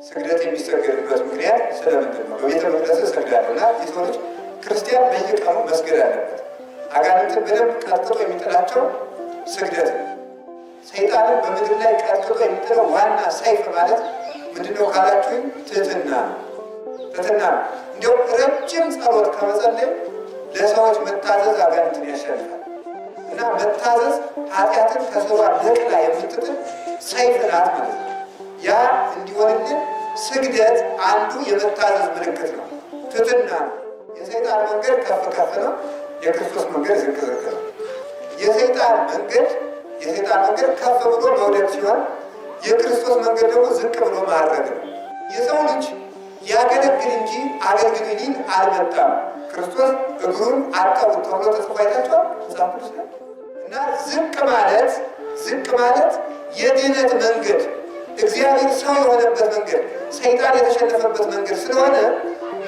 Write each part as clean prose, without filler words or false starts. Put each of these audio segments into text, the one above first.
ስግደት የሚሰገድበት ምክንያት ስለምንድን ነው? በቤተ መቅደስ እሰግዳለሁና የሰው ልጅ ክርስቲያን በየቀኑ መስገድ አለበት። አጋንንትን በደንብ ቀጥቅጦ የሚጥላቸው ስግደት ነው። ሰይጣንን በምድር ላይ ቀጥቅጦ የሚጥለው ዋና ሰይፍ ማለት ምንድነው ካላችሁኝ? ትህትና ነው። ትህትና ነው። እንዲሁም ረጅም ጸሎት ከመጸለይ ለሰዎች መታዘዝ አጋንንትን ያሸንፋል። እና መታዘዝ ኃጢአትን ከሰዋ ነቅላ የምትጥል ሰይፍ ናት ማለት ነው። ያ እንዲሆንልን ስግደት አንዱ የመታዘዝ ምልክት ነው። ትህትና ነው። የሰይጣን መንገድ ከፍ ከፍ ነው፣ የክርስቶስ መንገድ ዝቅ ዝቅ ነው። የሰይጣን መንገድ ከፍ ብሎ መውደቅ ሲሆን የክርስቶስ መንገድ ደግሞ ዝቅ ብሎ ማድረግ ነው። የሰው ልጅ ያገለግል እንጂ አገልግል ሊል አልመጣም። ክርስቶስ እግሩን አጠቡት ተብሎ ተጽፎ አይታችኋል መጽሐፍ ቅዱስ ላይ። እና ዝቅ ማለት የድህነት መንገድ፣ እግዚአብሔር ሰው የሆነበት መንገድ፣ ሰይጣን የተሸነፈበት መንገድ ስለሆነ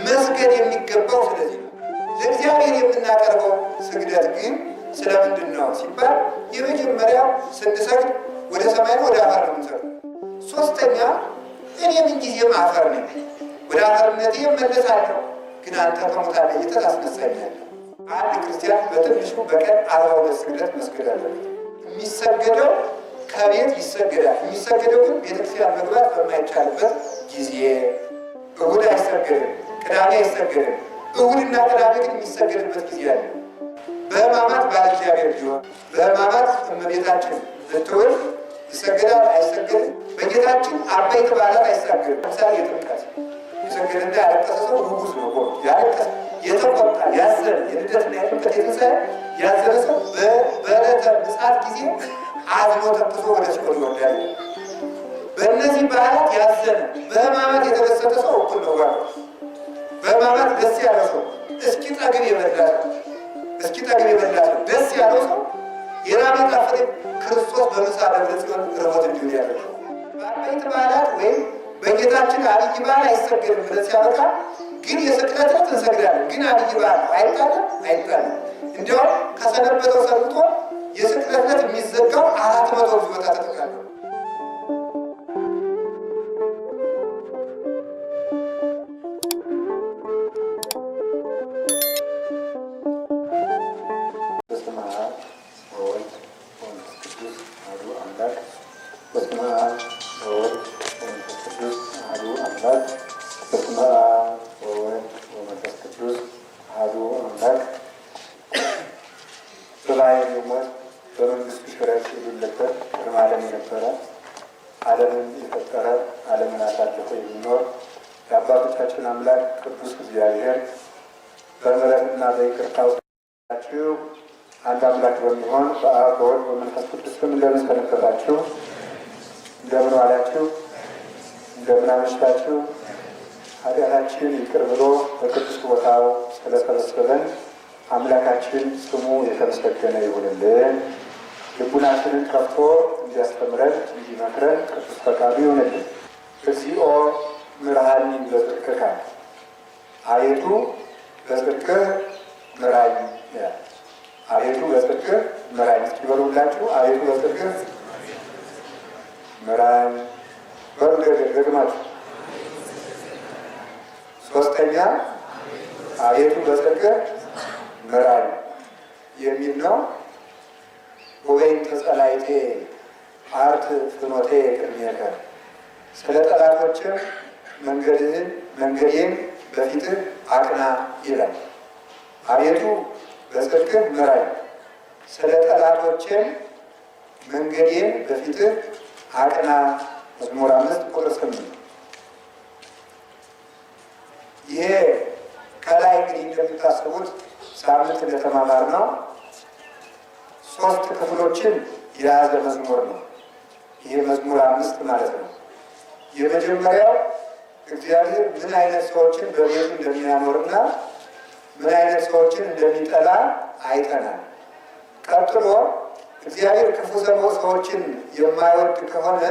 መስገድ የሚገባው ስለዚህ ነው። ለእግዚአብሔር የምናቀርበው ስግደት ግን ስለምንድን ነው ሲባል የመጀመሪያው ስንሰግድ ወደ ሰማይ ወደ አፈር ነው የምንሰግደው። ሶስተኛ እኔ ምንጊዜም አፈር ነኝ፣ ወደ አፈርነቴ እመለሳለሁ፣ ግን አንተ ከሙታን ለይተህ ታስነሳኛለህ። አንድ ክርስቲያን በትንሹ በቀን 42 ስግደት መስገድ አለበት። የሚሰገደው ከቤት ይሰገዳል። የሚሰገደው ግን ቤተክርስቲያን መግባት በማይቻልበት ጊዜ እሁድ አይሰገድም፣ ቅዳሜ አይሰገድም። እሁድና ቅዳሜ ግን የሚሰገድበት ጊዜ አለ። በሕማማት ባለ እግዚአብሔር ቢሆን በሕማማት እመቤታችን ልትውል ይሰገዳል አይሰገድም? በጌታችን አበይት በዓላት አይሰገድም። ለምሳሌ የጥምቀት የሰገደና ያለቀሰ ሰው ርጉዝ ነው። ያለቀሰ የተቆጣ ያዘነ የልደትና የጥምቀት የትንሣኤ ያዘነ ሰው በዕለተ ምጽአት ጊዜ አዝኖ ተክዞ ወደ ሲኦል ይወርዳል። በእነዚህ በዓላት ያዘነ በሕማማት የተደሰተ ሰው እኩል ነው ዋጋ። በሕማማት ደስ ያለው ሰው እስኪጠግብ የበላ ሰው ደስ ያለው ሰው የራብ የጣፈጠ ክርስቶስ በምሳ ደብረ ጽዮን ርቦት እንዲሆን ያደረገው። በአበይት በዓላት ወይም በጌታችን አብይ በዓል አይሰገድም ብለን ሲያበቃ ግን የስቅለት ዕለት እንሰግዳለን። ግን አብይ በዓል ነው አይጣልም። እንዲያውም ከሰነበተው ሰንብቶ የስቅለት ዕለት የሚዘጋው 400 ጊዜ ተጠቃለሁ። በመንግስቱ ሽረት የሌለበት ቅድመ ዓለም የነበረ ዓለምን የፈጠረ ዓለምን አሳልፎ የሚኖር የአባቶቻችን አምላክ ቅዱስ እግዚአብሔር በምሕረትና በይቅርታው ችሁ አንድ አምላክ በሚሆን በአብ በወልድ በመንፈስ ቅዱስ ስም እንደምን ሰነበታችሁ? እንደምን ዋላችሁ? እንደምን አመሻችሁ? ኃጢአታችን ይቅር ብሎ በቅዱስ ቦታው ስለሰበሰበን አምላካችን ስሙ የተመሰገነ ይሁንልን። ልቡናችንን ከፍቶ እንዲያስተምረን እንዲመክረን ቅዱስ ፈቃዱ ይሁንልን። እግዚኦ ምርሃኒ በጽድቅከ አቤቱ በጽድቅህ ምራኝ ይላል። አቤቱ በጽድቅህ ምራኝ። እስኪ በሉላችሁ አቤቱ በጽድቅህ ምራኝ በሉ ደግማችሁ። ሶስተኛ አቤቱ በጽድቅህ ምራኝ የሚል ነው። ወይም ተጸላይቴ አርት ፍኖቴ ቅድሜከ፣ ስለ ጠላቶችም መንገዴን በፊትህ አቅና ይላል። አቤቱ በጽድቅህ ምራኝ፣ ስለ ጠላቶችም መንገዴን በፊትህ አቅና። መዝሙር 5 ቁጥር 8። ይሄ ከላይ እንግዲህ እንደምታስቡት ሳምንት እንደተማማር ነው 3 ክፍሎችን የያዘ መዝሙር ነው። ይሄ መዝሙር 5 ማለት ነው። የመጀመሪያው እግዚአብሔር ምን አይነት ሰዎችን በቤቱ እንደሚያኖርና ምን አይነት ሰዎችን እንደሚጠላ አይተናል። ቀጥሎ እግዚአብሔር ክፉ ሰዎችን የማይወድ ከሆነ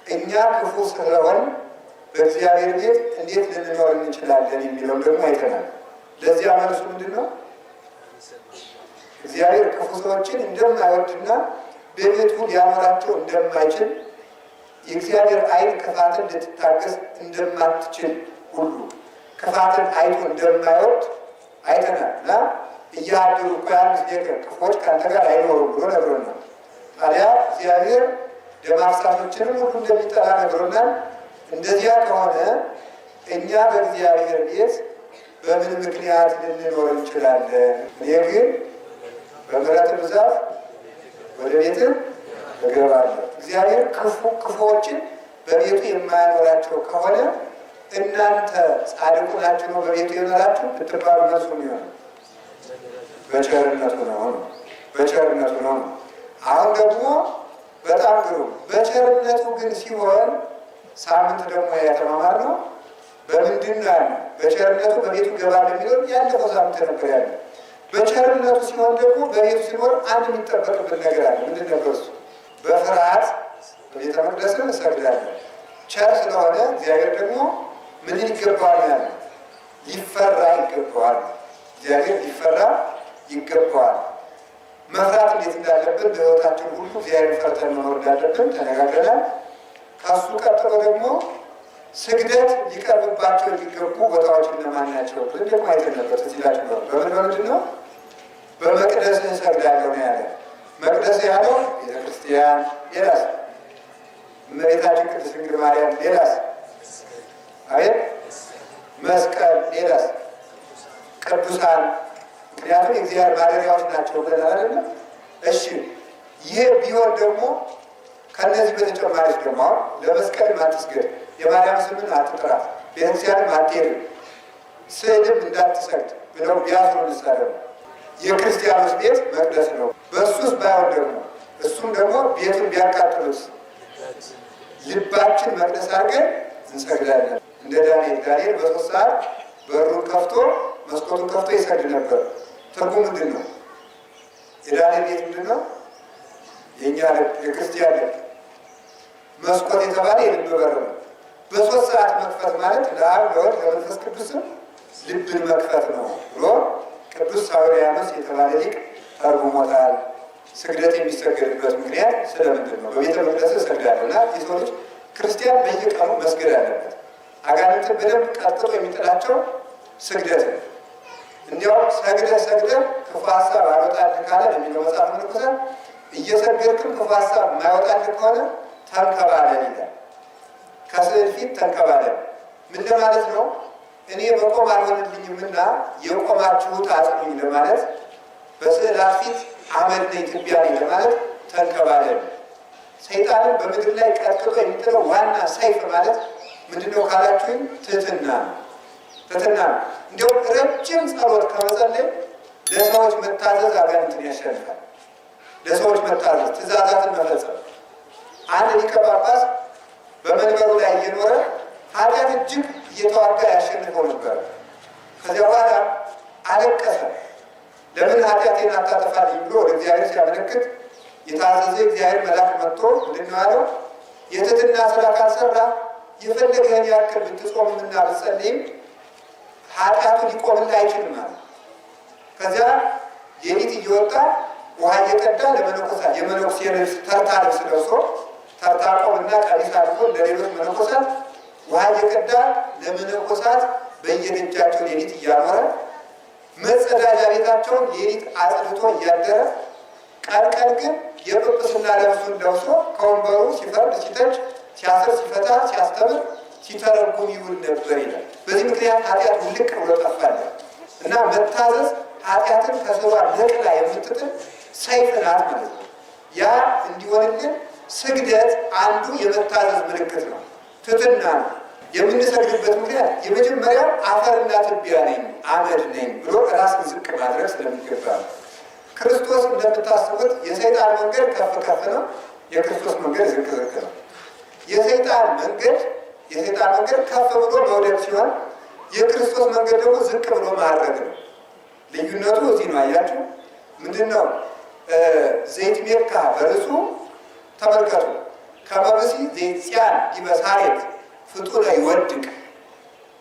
እኛ ክፉ ስለሆን በእግዚአብሔር ቤት እንዴት ልንኖር እንችላለን የሚለውን ደግሞ አይተናል። ለዚያ መልሱ ምንድን ነው? እግዚአብሔር ክፉ ሰዎችን እንደማይወድና በቤቱ ሊያኖራቸው እንደማይችል የእግዚአብሔር ዓይን ክፋትን ልትታገስ እንደማትችል ሁሉ ክፋትን አይቶ እንደማይወድ አይተናል እና እያደሩ እኮ ያሉት ክፎች ከአንተ ጋር አይኖሩም ብሎ ነግሮናል። ታዲያ እግዚአብሔር ደም አፍሳሾችንም ሁሉ እንደሚጠላ ነግሮናል። እንደዚያ ከሆነ እኛ በእግዚአብሔር ቤት በምን ምክንያት ልንኖር እንችላለን? እኔ ግን በምሕረት ብዛት ወደ ቤትህ እገባለሁ። እግዚአብሔር ክፉዎችን በቤቱ የማያኖራቸው ከሆነ እናንተ ጻድቁ ናችሁ ነው በቤቱ የኖራችሁ ብትባሉ እነሱ ነው በቸርነቱ ነው። በቸርነቱ ነው። አሁን ደግሞ በጣም ግሩም በቸርነቱ ግን ሲሆን ሳምንት ደግሞ ያተማማር ነው። በምንድን ነው ያለ? በቸርነቱ በቤቱ ገባል የሚለው ያለፈው ሳምንት ነበር ያለ። በቸርነቱ ሲሆን ደግሞ በቤቱ ሲኖር አንድ የሚጠበቅብን ነገር አለ። ምንድን ነበር እሱ? በፍርሃት በቤተ መቅደስ እንሰግዳለን። ቸር ስለሆነ እግዚአብሔር ደግሞ ምን ይገባዋል ያለ? ሊፈራ ይገባዋል። እግዚአብሔር ሊፈራ ይገባዋል። መፍራት እንዴት እንዳለብን በሕይወታችን ሁሉ እግዚአብሔር ፈርተን መኖር እንዳለብን ተነጋግረናል። ከሱ ቀጥሎ ደግሞ ስግደት ሊቀርብባቸው የሚገቡ ቦታዎች እነማን ናቸው ብለን ደግሞ አይተን ነበር። እዚህ ላይ ነው በምንድን ነው? በመቅደስ እሰግዳለሁ ነው ያለ። መቅደስ ያለው ቤተክርስቲያን፣ ሌላስ? እመቤታችን ቅድስት ድንግል ማርያም፣ ሌላስ? አቤት መስቀል፣ ሌላስ? ቅዱሳን። ምክንያቱም የእግዚአብሔር ማደሪያዎች ናቸው ብለን አይደለም? እሺ ይሄ ቢሆን ደግሞ ከነዚህ በተጨማሪ ደግሞ ለመስቀል አትስገድ፣ የማርያም ስምን አትጥራ፣ ቤተክርስቲያንም አትሄድ፣ ስዕልም እንዳትሰግድ ብለው ቢያዝኑ ንሳለም የክርስቲያኖች ቤት መቅደስ ነው። በእሱስ ባይሆን ደግሞ እሱም ደግሞ ቤቱን ቢያቃጥሉት ልባችን መቅደስ አድርገን እንሰግዳለን። እንደ ዳንኤል በሶስት ሰዓት በሩን ከፍቶ መስኮቱን ከፍቶ ይሰግድ ነበር። ትርጉም ምንድን ነው? የዳንኤል ቤት ምንድን ነው? የእኛ ልብ፣ የክርስቲያን ልብ። መስኮት የተባለ የልብ በር ነው። በሶስት ሰዓት መክፈት ማለት ለአብ ለወልድ ለመንፈስ ቅዱስም ልብን መክፈት ነው ብሎ ቅዱስ ሳዊሮስ የተባለ ሊቅ ተርጉሞታል። ስግደት የሚሰገድበት ምክንያት ስለምንድን ነው? በቤተ መቅደስ እሰግዳለሁ እና የሰው ልጅ ክርስቲያን በየቀኑ መስገድ አለበት። አጋንንትን በደንብ ቀጥሎ የሚጥላቸው ስግደት ነው። እንዲያውም ሰግደህ ክፉ ሀሳብ አልወጣልህ ካለ የሚለው መጽሐፍ ቅዱስ እየሰገድክም ክፉ ሀሳብ የማይወጣልህ ከሆነ ተንከባለል ይላል። ከስዕል ፊት ተንከባለል ምን ለማለት ነው? እኔ መቆም አልሆንልኝምና የቆማችሁት አጽኑኝ ለማለት፣ በስዕላት ፊት አመድ ነኝ ትቢያ ነኝ ለማለት ተንከባለል። ሰይጣንን በምድር ላይ ቀጥሎ የሚጥለው ዋና ሰይፍ ማለት ምንድነው ካላችሁኝ? ትህትና ነው። ትህትና ነው። እንዲያውም ረጅም ጸሎት ከመጸለይ ለሰዎች መታዘዝ አጋንንትን ያሸንፋል። ለሰዎች መታዘዝ፣ ትእዛዛትን መፈጸም። አንድ ሊቀ ጳጳስ በመንበሩ ላይ እየኖረ ኃጢአት እጅግ እየተዋጋ ያሸንፈው ነበር። ከዚያ በኋላ አለቀሰ። ለምን ኃጢአቴን አታጠፋልኝ ብሎ ወደ እግዚአብሔር ሲያመለክት የታዘዘ እግዚአብሔር መልአክ መጥቶ ምንድን ነው ያለው? የትህትና ስራ ካልሰራ የፈለገህን ያክል ብትጾምና ብትጸልይም ኃጢአቱ ሊቆምልህ አይችልም ማለት። ከዚያ ሌሊት እየወጣ ውሃ እየቀዳ ለመነኮሳት የመነኩሴ ልብስ ተርታ ልብስ ለብሶ ተርታ ቆብና ቀሚስ አድርጎ ለሌሎች መነኮሳት ውሃ እየቀዳ ለመነኮሳት በየደጃቸው ሌሊት እያኖረ መጸዳጃ ቤታቸውን ሌሊት አጽድቶ እያደረ ቀን ቀን ግን የጵጵስና ልብሱን ለብሶ ከወንበሩ ሲፈርድ ሲተች ሲያስር ሲፈታ ሲያስተምር ሲተረጉም ይውል ነበር ይላል። በዚህ ምክንያት ኃጢአት ውልቅ ብሎ ጠፋለ እና መታዘዝ ኃጢአትን ከሰባ ነቅላ የምትጥል ሰይፍ ናት ማለት ነው። ያ እንዲሆንልን ስግደት አንዱ የመታዘዝ ምልክት ነው። ትሕትና ነው። የምንሰግድበት ምክንያት የመጀመሪያ አፈርና ትቢያ ነኝ አመድ ነኝ ብሎ ራስን ዝቅ ማድረግ ስለሚገባ ነው። ክርስቶስ እንደምታስቡት የሰይጣን መንገድ ከፍ ከፍ ነው፣ የክርስቶስ መንገድ ዝቅ ዝቅ ነው። የሰይጣን መንገድ ከፍ ብሎ መውደድ ሲሆን የክርስቶስ መንገድ ደግሞ ዝቅ ብሎ ማድረግ ነው። ልዩነቱ እዚህ ነው። አያችሁ ምንድን ነው? ዘይት ሜካ በርሱ ተመልከቱ። ከመብሲ ዘይት ጽያን ዲበሳሬት ፍጡነ ይወድቅ።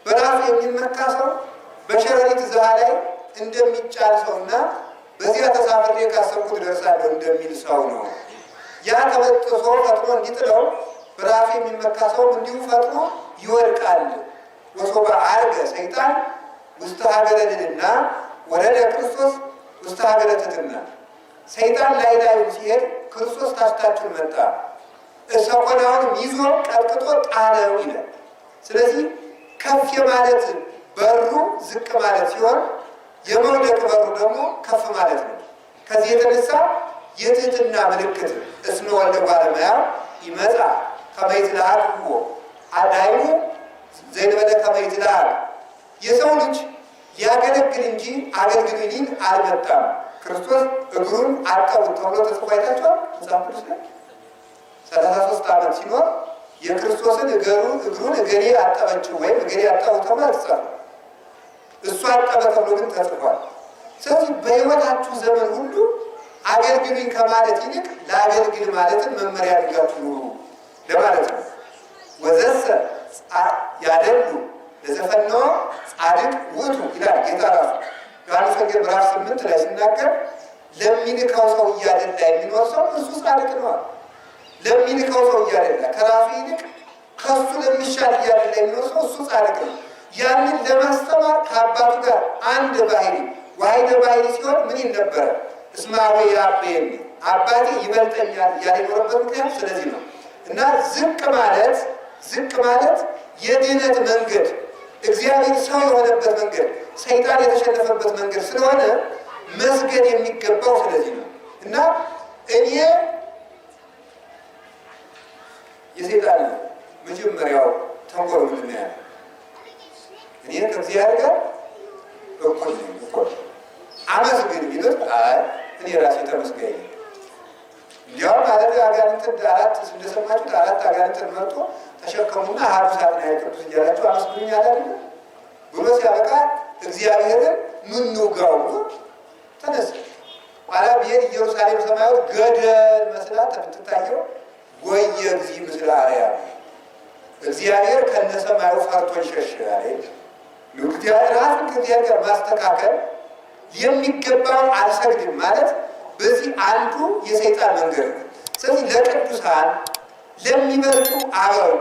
በራሱ የሚመካ ሰው በሸረሪት ዛሃ ላይ እንደሚጫን ሰውና በዚያ ተሳፍሬ ካሰብኩት ደርሳለሁ እንደሚል ሰው ነው። ያ ተበጥሶ ፈጥኖ እንዲጥለው በራሱ የሚመካ ሰው እንዲሁ ፈጥኖ ይወድቃል። ወሶበ ዐርገ ሰይጣን ውስተ ሀገረ ልዕልና ወረደ ክርስቶስ ውስተ ሀገረ ትሕትና። ሰይጣን ላዩን ሲሄድ ክርስቶስ ታችታችን መጣ፣ ሰኮናውንም ይዞ ቀጥቅጦ ጣለው ይላል። ስለዚህ ከፍ የማለት በሩ ዝቅ ማለት ሲሆን የመውደቅ በሩ ደግሞ ከፍ ማለት ነው። ከዚህ የተነሳ የትሕትና ምልክት እስመ ወልደ እጓለ እመሕያው ይመጻ ከመ ይትለአክዎ አዳይሙ ዘእንበለ ከመ ይትለአክ። የሰው ልጅ ሊያገለግል እንጂ አገልግሉኝ ሊል አልመጣም። ክርስቶስ እግሩን አጠቡት ተብሎ ተጽፎ አይታችኋል መጽሐፍ ቅዱስ ላይ። 33 ዓመት ሲኖር የክርስቶስን እግሩን እገሌ አጠበችው ወይም እገሌ አጠቡ ተብሎ አልተጻፈም። እሱ አጠበ ተብሎ ግን ተጽፏል። ስለዚህ በሕይወታችሁ ዘመን ሁሉ አገልግሉኝ ከማለት ይልቅ ለአገልግል ማለትን መመሪያ አድርጋችሁ ኑሩ ለማለት ነው። ወዘሰ ያደሉ ለዘፈነወ ጻድቅ ውእቱ ይላል ጌታ ራሱ ዮሐንስ ወንጌል ምዕራፍ 8 ላይ ሲናገር ለሚልከው ሰው እያደላ የሚኖር ሰው እሱ ጻድቅ ነው። ለሚልከው ሰው እያደላ ከራሱ ይልቅ ከሱ ለሚሻል እያደላ የሚኖር ሰው እሱ ጻድቅ ነው። ያንን ለማስተማር ከአባቱ ጋር አንድ ባህሪ ዋሕደ ባህሪ ሲሆን ምን ይል ነበረ? እስመ አቡየ ያዕበየኒ አባቴ ይበልጠኛል እያለ የኖረበት ምክንያት ስለዚህ ነው። እና ዝቅ ማለት የድህነት መንገድ፣ እግዚአብሔር ሰው የሆነበት መንገድ፣ ሰይጣን የተሸነፈበት መንገድ ስለሆነ መስገድ የሚገባው ስለዚህ ነው። እና እኔ የሰይጣን መጀመሪያው ተንኮል ምንድን ነው ያለ? እኔ ከእግዚአብሔር ጋር እኩል ነኝ። እኩል አመስግን ቢሉት እኔ ራሴ ተመስጋኝ። እንዲያውም ማለት አጋንንትን አራት እንደሰማችሁት አራት አጋንንትን መርጦ ተሸከሙና ሀብሳትና ቅዱስ እያላችሁ አመስግኑኝ አላለ ብሎ ሲያበቃ እግዚአብሔርን ምንውጋው ተነሳ። ኋላ ብሄድ ኢየሩሳሌም ሰማያዊት ገደል መስላ ትታየው ወየ እግዚእ ምስለ አርያም እግዚአብሔር ከነሰማዩ ፈርቶ ሸሸ አይደል? ራስን ከእግዚአብሔር ጋር ማስተካከል የሚገባው አልሰግድም ማለት በዚህ አንዱ የሰይጣን መንገድ ነው። ስለዚህ ለቅዱሳን ለሚበልጡ አበው፣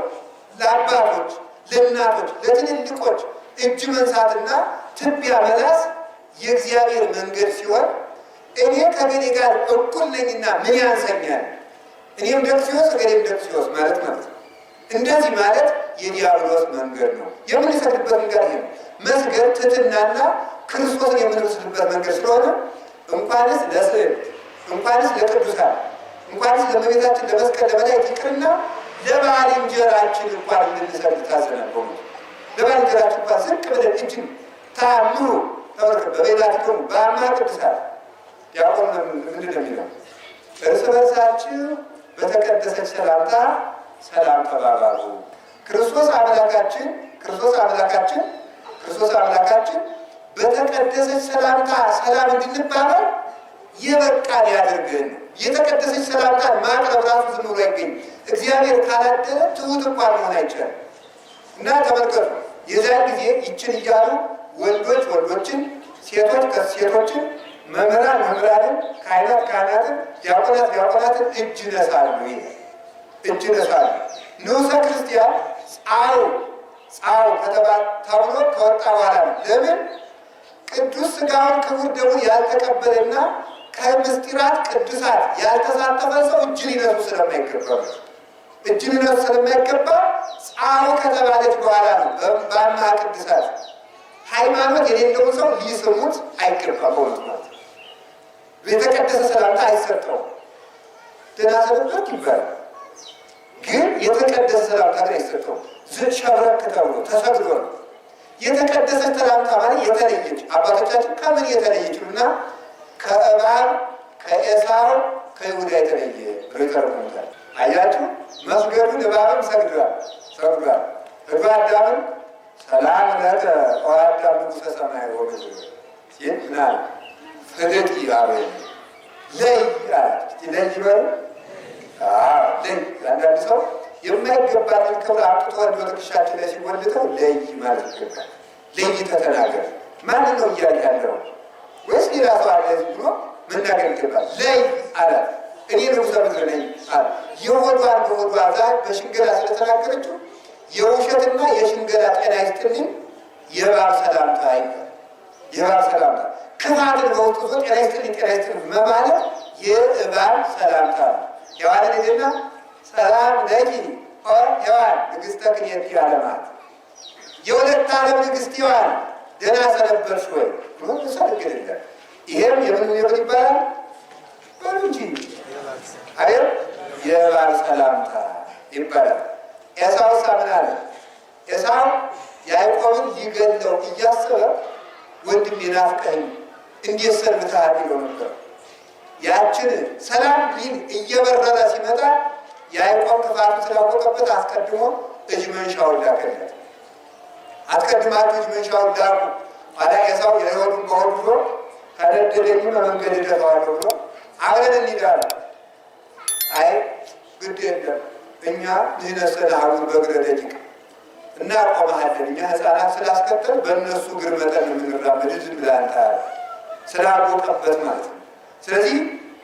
ለአባቶች፣ ለእናቶች፣ ለትልልቆች እጅ መንሳትና ትቢያ መላስ የእግዚአብሔር መንገድ ሲሆን እኔ ከገሌ ጋር እኩል ነኝና ምን ያንሰኛል? እኔም ደክሲዮስ እገሌም ደክሲዮስ ማለት ነው። እንደዚህ ማለት የዲያብሎስ መንገድ ነው። የምንሰግድበት መንገድ ይሄ ነው። መስገድ ትሕትናና ክርስቶስን የምንመስልበት መንገድ ስለሆነ እንኳንስ ለስዕል እንኳንስ ለቅዱሳን እንኳንስ ለእመቤታችን ለመስቀል ለመላእክት ይቅርና ለባልንጀራችን እንኳን እንድንሰግድ ታዘናል። ለባልንጀራችን እንኳን ዝቅ ብለን እጅን ታምሩ ተመልከቱ። በቤላቲክሙ በአማ ቅዱሳን ዲያቆን ምንድን ነው የሚለው? እርስ በርሳችሁ በተቀደሰች ሰላምታ ሰላም ተባባሉ። ክርስቶስ አምላካችን በተቀደሰች ሰላምታ ሰላም እንድንባባል የበቃን ያድርገን። የተቀደሰች ሰላምታ ማቅረብ ራሱ ዝም ብሎ አይገኝም። እግዚአብሔር ካላደረ ትሑት እንኳን መሆን አይቻልም። እና ተመልከቱ፣ የዚያን ጊዜ ይችን እያሉ ወንዶች ወንዶችን፣ ሴቶች ሴቶችን፣ መምህራን መምህራንን፣ ካህናት ካህናትን፣ ዲያቆናት ዲያቆናትን እጅ ነሳሉ። እጅ ነሳሉ። ንዑሰ ክርስቲያን ጻው ተብሎ ከወጣ በኋላ ነው። ለምን? ቅዱስ ሥጋውን ክቡር ደሙን ያልተቀበለና ከምስጢራት ቅዱሳት ያልተሳተፈ ሰው እጅ ሊነሱ ስለማይገባ ጻው ከተባለች በኋላ ነው። በአማ ቅዱሳት ሃይማኖት የሌለውን ሰው ሊስሙት አይገባም። ማለት የተቀደሰ ሰላምታ አይሰጠውም። ደህና ሰንበት ይባላል፣ ግን የተቀደሰ ሰላምታ ግን አይሰጠውም። ሸብረክ ተብሎ ተሰግዶ ነው። የተቀደሰች ሰላምታ ማለት የተለየች አባቶቻችን ከምን የተለየች እና ከእባብ ከኤሳው ከይሁዳ የተለየ ብሎ ይተረጉሙታል። አያችሁ፣ መስገዱን እባብም ሰግዷል። ሕገ አዳምን ሰላም ለከ አዳም ንጉሠ ሰማይ ወምድር ሲል ምናል ፍልጥ ይባበል ለይ ለይ ይበሉ። ለይ አንዳንድ ሰው የማይገባትን ክብር አምጥቶ በትከሻችን ላይ ሲወልደው ለይ ማለት ይገባል። ለይተህ ተናገር። ማንን ነው እያለ ያለው? ወይስ ሌላ ሰው አለ ብሎ መናገር ይገባል። ለይ አለ። እኔ ንጉሠ ምድር ነኝ አለ። የሆዷን በሆዷ ዛሬ በሽንገላ ስለተናገረችው የውሸትና የሽንገላ ጤና ይስጥልኝ የእባብ ሰላምታ ይባላል። የእባብ ሰላምታ ክፋትን በውስጡ ጤና ይስጥልኝ መባለት የእባብ ሰላምታ ነው። ሔዋንን ሄደና ሰላም ለኪ ኦ ሔዋን ንግሥተ ክልኤቲ ዓለማት የሁለት ዓለም ንግሥት ሔዋን ደህና ሰነበትሽ ወይ? ሰግድለ ይሄም የምን ይባላል? በሉ እንጂ አይደል? የእባብ ሰላምታ ይባላል። ኤሳውስ ምን አለ? ኤሳው ያዕቆብን ሊገለው እያሰበ ወንድሜ ናፍቀኸኝ እንዴት ሰንብተሃል ይለው ነበር። ያችን ሰላም ሊል እየበረረ ሲመጣ ያዕቆብ ክፋቱ ስላወቀበት አስቀድሞ እጅ መንሻውን ላከለት። አስቀድማችሁ እጅ መንሻውን ላኩ። ኋላ ኤሳው የሆዱን በሆዱ ብሎ ከነደደኝ በመንገድ እደፋዋለሁ ብሎ አብረን እንሄዳለን። አይ ግድ የለም እኛ ንሕነሰ ነሐውር በእግረ ደቂቅ እናቆምሃለን። እኛ ሕፃናት ስላስከተል በእነሱ እግር መጠን የምንራመድ ዝም ብለህ አንተ ስላወቀበት ማለት ነው። ስለዚህ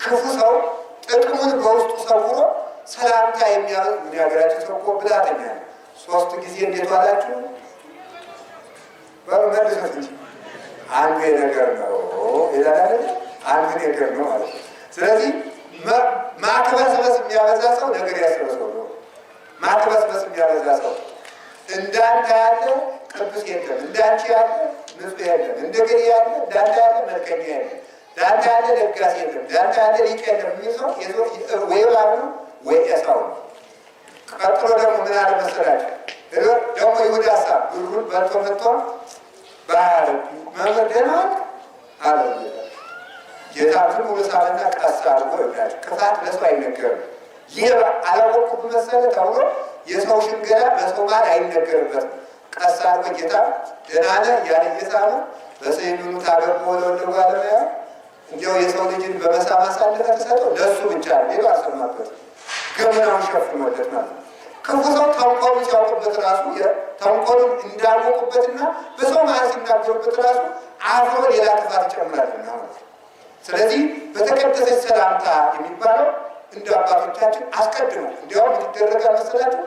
ክፉ ሰው ጥቅሙን በውስጡ ሰውሮ ሰላምታ የሚያገራቸው ሰው እኮ ብልሃተኛ ነው። 3 ጊዜ እንዴት ዋላችሁ በመልሰት እንጂ አንዱ ነገር ነው ይላል። አንዱ ነገር ነው ማለት ነው። ስለዚህ ማክበስበስ የሚያበዛ ሰው ነገር ያሰበሰው ነው። ማክበስበስ የሚያበዛ ሰው እንዳንተ ያለ ቅዱስ የለም፣ እንዳንቺ ያለ ንጹሕ የለም፣ እንደገሌ ያለ እንዳንተ ያለ መልከኛ የለም፣ እንዳንተ ያለ ደጋሲ የለም፣ እንዳንተ ያለ ሊቅ የለም የሚል ሰው ወይ እባብ ነው ወይ ኤሳው ነው። ቀጥሎ ደግሞ ምን አለ መሰላቸው? ደግሞ ይሁዳ ብሩን በልቶ መጥቶ ባህር መምህር ደህና አለ ጌታ ዝም ብሎ ሳለና ቀስ አድርጎ ይላል። ክፋት ለሰው አይነገርም። ይህ አላወቅኩት መሰለ ተብሎ የሰው ሽንገላ በሰው ማል አይነገርበትም። ቀስ አድርጎ ጌታ ደህና ነህ ያለ እየሳመ በሰይኑኑ ታገቦ ለወልደ ባለሙያ እንዲያው የሰው ልጅን በመሳም አሳልፈህ ትሰጠው ለእሱ ብቻ ሌላ አልሰማበት ገመናውን ሸፍኖለት ማለት ነው። ክፉ ሰው ተንኮሉን ሲያውቁበት ራሱ ተንኮሉን እንዳወቁበትና በሰው መሀል ሲናገሩበት ራሱ አፍሮ ሌላ ክፋት ይጨምራልና ማለት ነው። ስለዚህ በተቀደሰች ሰላምታ የሚባለው እንደ አባቶቻችን አስቀድሞ እንዲያውም ይደረጋል መሰላችሁ።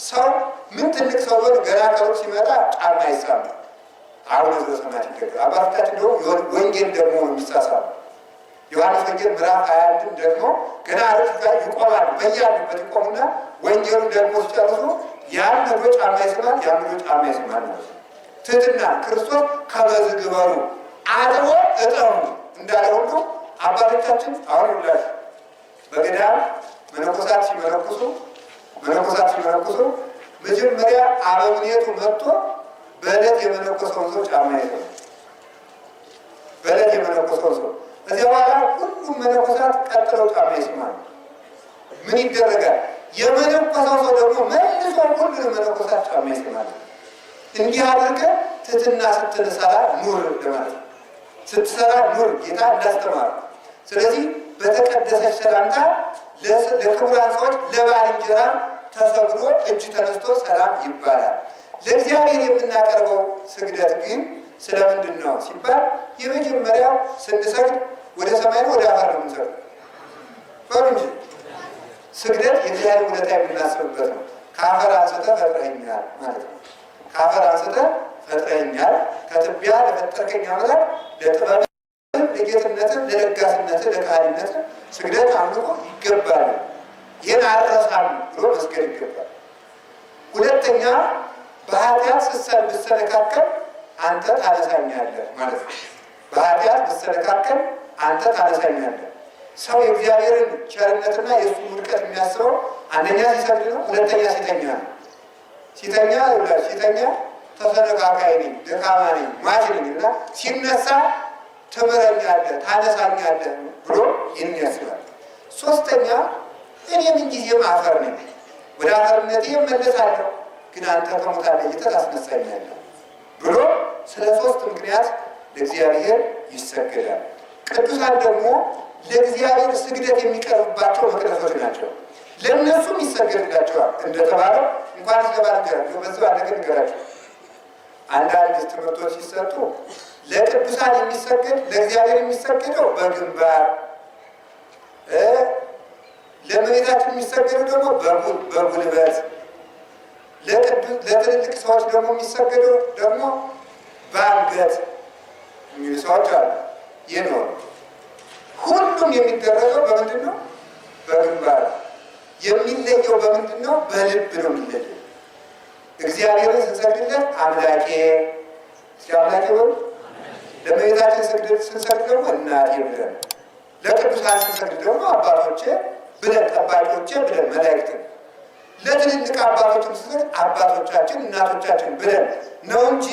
ሰው ምን ትልቅ ሰው ሆኖ ገና ከሩቅ ሲመጣ ጫማ ይሳማል። አሁን በሰማት ይገባል። አባቶቻችን ደግሞ ወንጌል ደግሞ የሚሳሳሉ ዮሐንስ ወንጌል ምዕራፍ 21 ደግሞ ገና ሩቅ ጋር ይቆማሉ። በያሉበት ይቆሙና ወንጌሉን ደግሞ ሲጨርሱ ያን ሄዶ ጫማ ይስማል፣ ያን ሄዶ ጫማ ይስማል ነው። ትሕትና ክርስቶስ ከመዝግበሩ አጥቦ እጠሙ እንዳለ ሁሉ አባቶቻችን አሁን ይላችሁ በገዳም መነኮሳት ሲመነኩሱ መጀመሪያ አበምኔቱ መጥቶ በዕለት የመነኮሰውን ሰው ጫማ ይዘው በዕለት የመነኮሰውን ሰው እዚያ በኋላ ሁሉም መነኮሳት ቀጥለው ጫማ ይስማሉ። ምን ይደረጋል? የመነኮሰው ሰው ደግሞ መልሶ ሁሉንም መነኮሳት ጫማ ይስማሉ። እንዲህ አድርገህ ትሕትና ስትሰራ ኑር ለማለት ነው። ስትሰራ ኑር ጌታ እንዳስተማሩ። ስለዚህ በተቀደሰች ሰላምታ ለክቡራን ሰዎች ለባልንጀራ ተሰግዶ እጅ ተነስቶ ሰላም ይባላል። ለእግዚአብሔር የምናቀርበው ስግደት ግን ስለምንድን ነው ሲባል የመጀመሪያው ስንሰግድ ወደ ሰማይ ነው ወደ አፈር ነው የምንሰግድ በሉ እንጂ ስግደት የእግዚአብሔር ውለታ የምናስብበት ነው። ከአፈር አንስተህ ፈጥረኸኛል ማለት ነው። ከአፈር አንስተህ ፈጥረኸኛል፣ ከትቢያ ለፈጠርከኝ አምላክ ለጥበብ ለጌትነትህ ለለጋስነትህ ለካህሊነትህ ስግደት አምልኮ ይገባል። ይህን አልረሳም ብሎ መስገድ ይገባል። ሁለተኛ በኃጢአት ብትሰነካከል አንተ ታነሳኛለህ ማለት ነው። በኃጢአት ብትሰነካከል አንተ ታነሳኛለህ። ሰው የእግዚአብሔርን ቸርነትና የእሱን ውድቀት የሚያስበው አንደኛ ሲሰግድ ነው፣ ሁለተኛ ሲተኛ ነው። ሲተኛ ተሰነካካይ ነኝ፣ ደካማ ነኝ፣ ሟች ነኝ እና ሲነሳ ትምረኛለህ፣ ታነሳኛለህ ብሎ ይህን ያስባል። ሶስተኛ እኔ ምንጊዜም አፈር ነኝ፣ ወደ አፈርነቴ እመለሳለሁ፣ ግን አንተ ከሙታን ለይተህ ታስነሳኛለህ ብሎ ስለ 3 ምክንያት ለእግዚአብሔር ይሰገዳል። ቅዱሳን ደግሞ ለእግዚአብሔር ስግደት የሚቀርብባቸው መቅደሶች ናቸው። ለእነሱም ይሰገድላቸዋል። እንደተባለው እንኳን ስለባልንጀራ በዚህ ነገር ንገራቸው። አንዳንድ ትምህርቶች ሲሰጡ ለቅዱሳን የሚሰገድ ለእግዚአብሔር የሚሰገደው በግንባር ለእመቤታችን የሚሰገዱ ደግሞ በጉልበት፣ ለትልልቅ ሰዎች ደግሞ የሚሰገዱ ደግሞ በአንገት የሚሉ ሰዎች አሉ። ይህ ነው። ሁሉም የሚደረገው በምንድን ነው? በግንባር። የሚለየው በምንድን ነው? በልብ ነው የሚለየው። እግዚአብሔርን ስንሰግድለት አምላኬ እስኪ አምላኬ በሉ። ለእመቤታችን ስንሰግድ ደግሞ እናቴ ብለን፣ ለቅዱሳን ስንሰግድ ደግሞ አባቶቼ ብለን፣ ጠባቂዎቼ ብለን መላእክትን፣ ለትልልቅ አባቶችን ስንሰግድ አባቶቻችን እናቶቻችን ብለን ነው እንጂ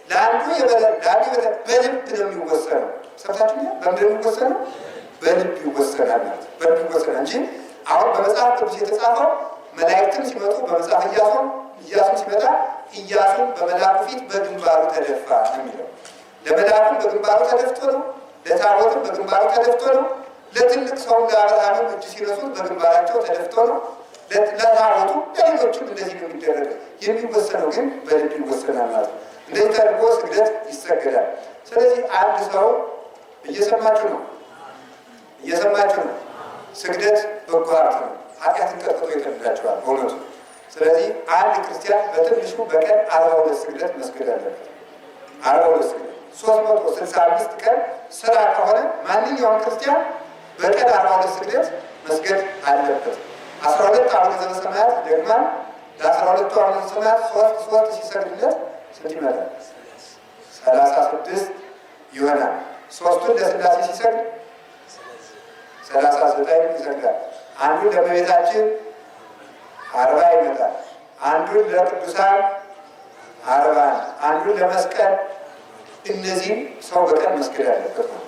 ለአንዱ የበለጠ ለአንዱ የበለጠ በልብ ነው የሚወሰነው። ሰምታችሁ? በምንድን ነው የሚወሰነው? በልብ ይወሰናል ማለት በልብ ይወሰናል እንጂ አሁን በመጽሐፍ ቅዱስ የተጻፈው መላእክትን ሲመጡ በመጽሐፍ ኢያሱ ሲመጣ ኢያሱን በመልአኩ ፊት በግንባሩ ተደፋ ነው የሚለው። ለመልአኩም በግንባሩ ተደፍቶ ነው፣ ለታቦትም በግንባሩ ተደፍቶ ነው፣ ለትልቅ ሰው ለአብርሃምም እጅ ሲነሱት በግንባራቸው ተደፍቶ ነው፣ ለታቦቱ ለሌሎችም እንደዚህ ነው የሚደረገው። የሚወሰነው ግን በልብ ይወሰናል ማለት ነው። እንደዚህ ተደርጎ ስግደት ይሰገዳል። ስለዚህ አንድ ሰው እየሰማችሁ ነው ስግደት በጎ ሀብት ነው። ኃጢአትን ቀጥቶ ይጠብቃችኋል በእውነቱ። ስለዚህ አንድ ክርስቲያን በትንሹ በቀን 42 ስግደት መስገድ አለበት። 42 ስግደት 365 ቀን ስራ ከሆነ ማንኛውም ክርስቲያን በቀን 42 ስግደት መስገድ አለበት። 12 አቡነ ዘበሰማያት ደግማል። ለ12ቱ አቡነ ዘበሰማያት ሶስት ሲሰግድለት ስንት ይመጣል? 36 ይሆናል። ሶስቱን ለስላሴ ሲሰግድ 39 ይሰግዳል። አንዱን ለእመቤታችን 40 ይመጣል። አንዱን ለቅዱሳን 40፣ አንዱን ለመስቀል። እነዚህም ሰው በቀን መስገድ አለበት ነው።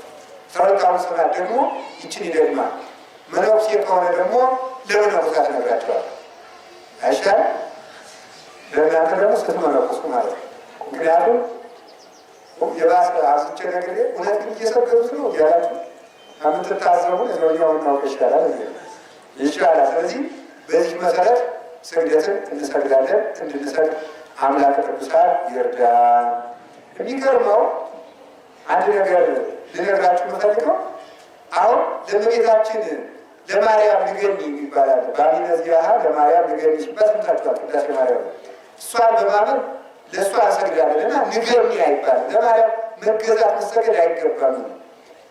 12 አቡነ ዘበሰማያት ደግሞ ይችን ይደግማል። መነኩሴ ከሆነ ደግሞ ለመነኮሳት ነግራቸዋል። አይሻል? ለእናንተ ደግሞ ስትመነኩሱ ማለት ነው። ምክንያቱም የባሰ አብዝቼ ነገር እውነት ግን እየሰገዱት ነው እያላችሁ ከምትታዘቡ እዚያውን ማወቅ ይሻላል ይሻላል። ስለዚህ በዚህ መሰረት ስግደትን እንሰግዳለን። እንድንሰግድ አምላከ ቅዱሳን ይርዳን። የሚገርመው አንድ ነገር ልነግራችሁ የምፈልገው አሁን ለእመቤታችን ለማርያም ንገኒ ይባላል። በአቢነዚያሃ ለማርያም ንገኒ ሲባል ሰምታችኋል። ቅዳሴ ማርያም እሷን በማመን ለእሷ እንሰግዳለን እና ንገኒ አይባልም። ለማርያም መገዛት መሰገድ አይገባም።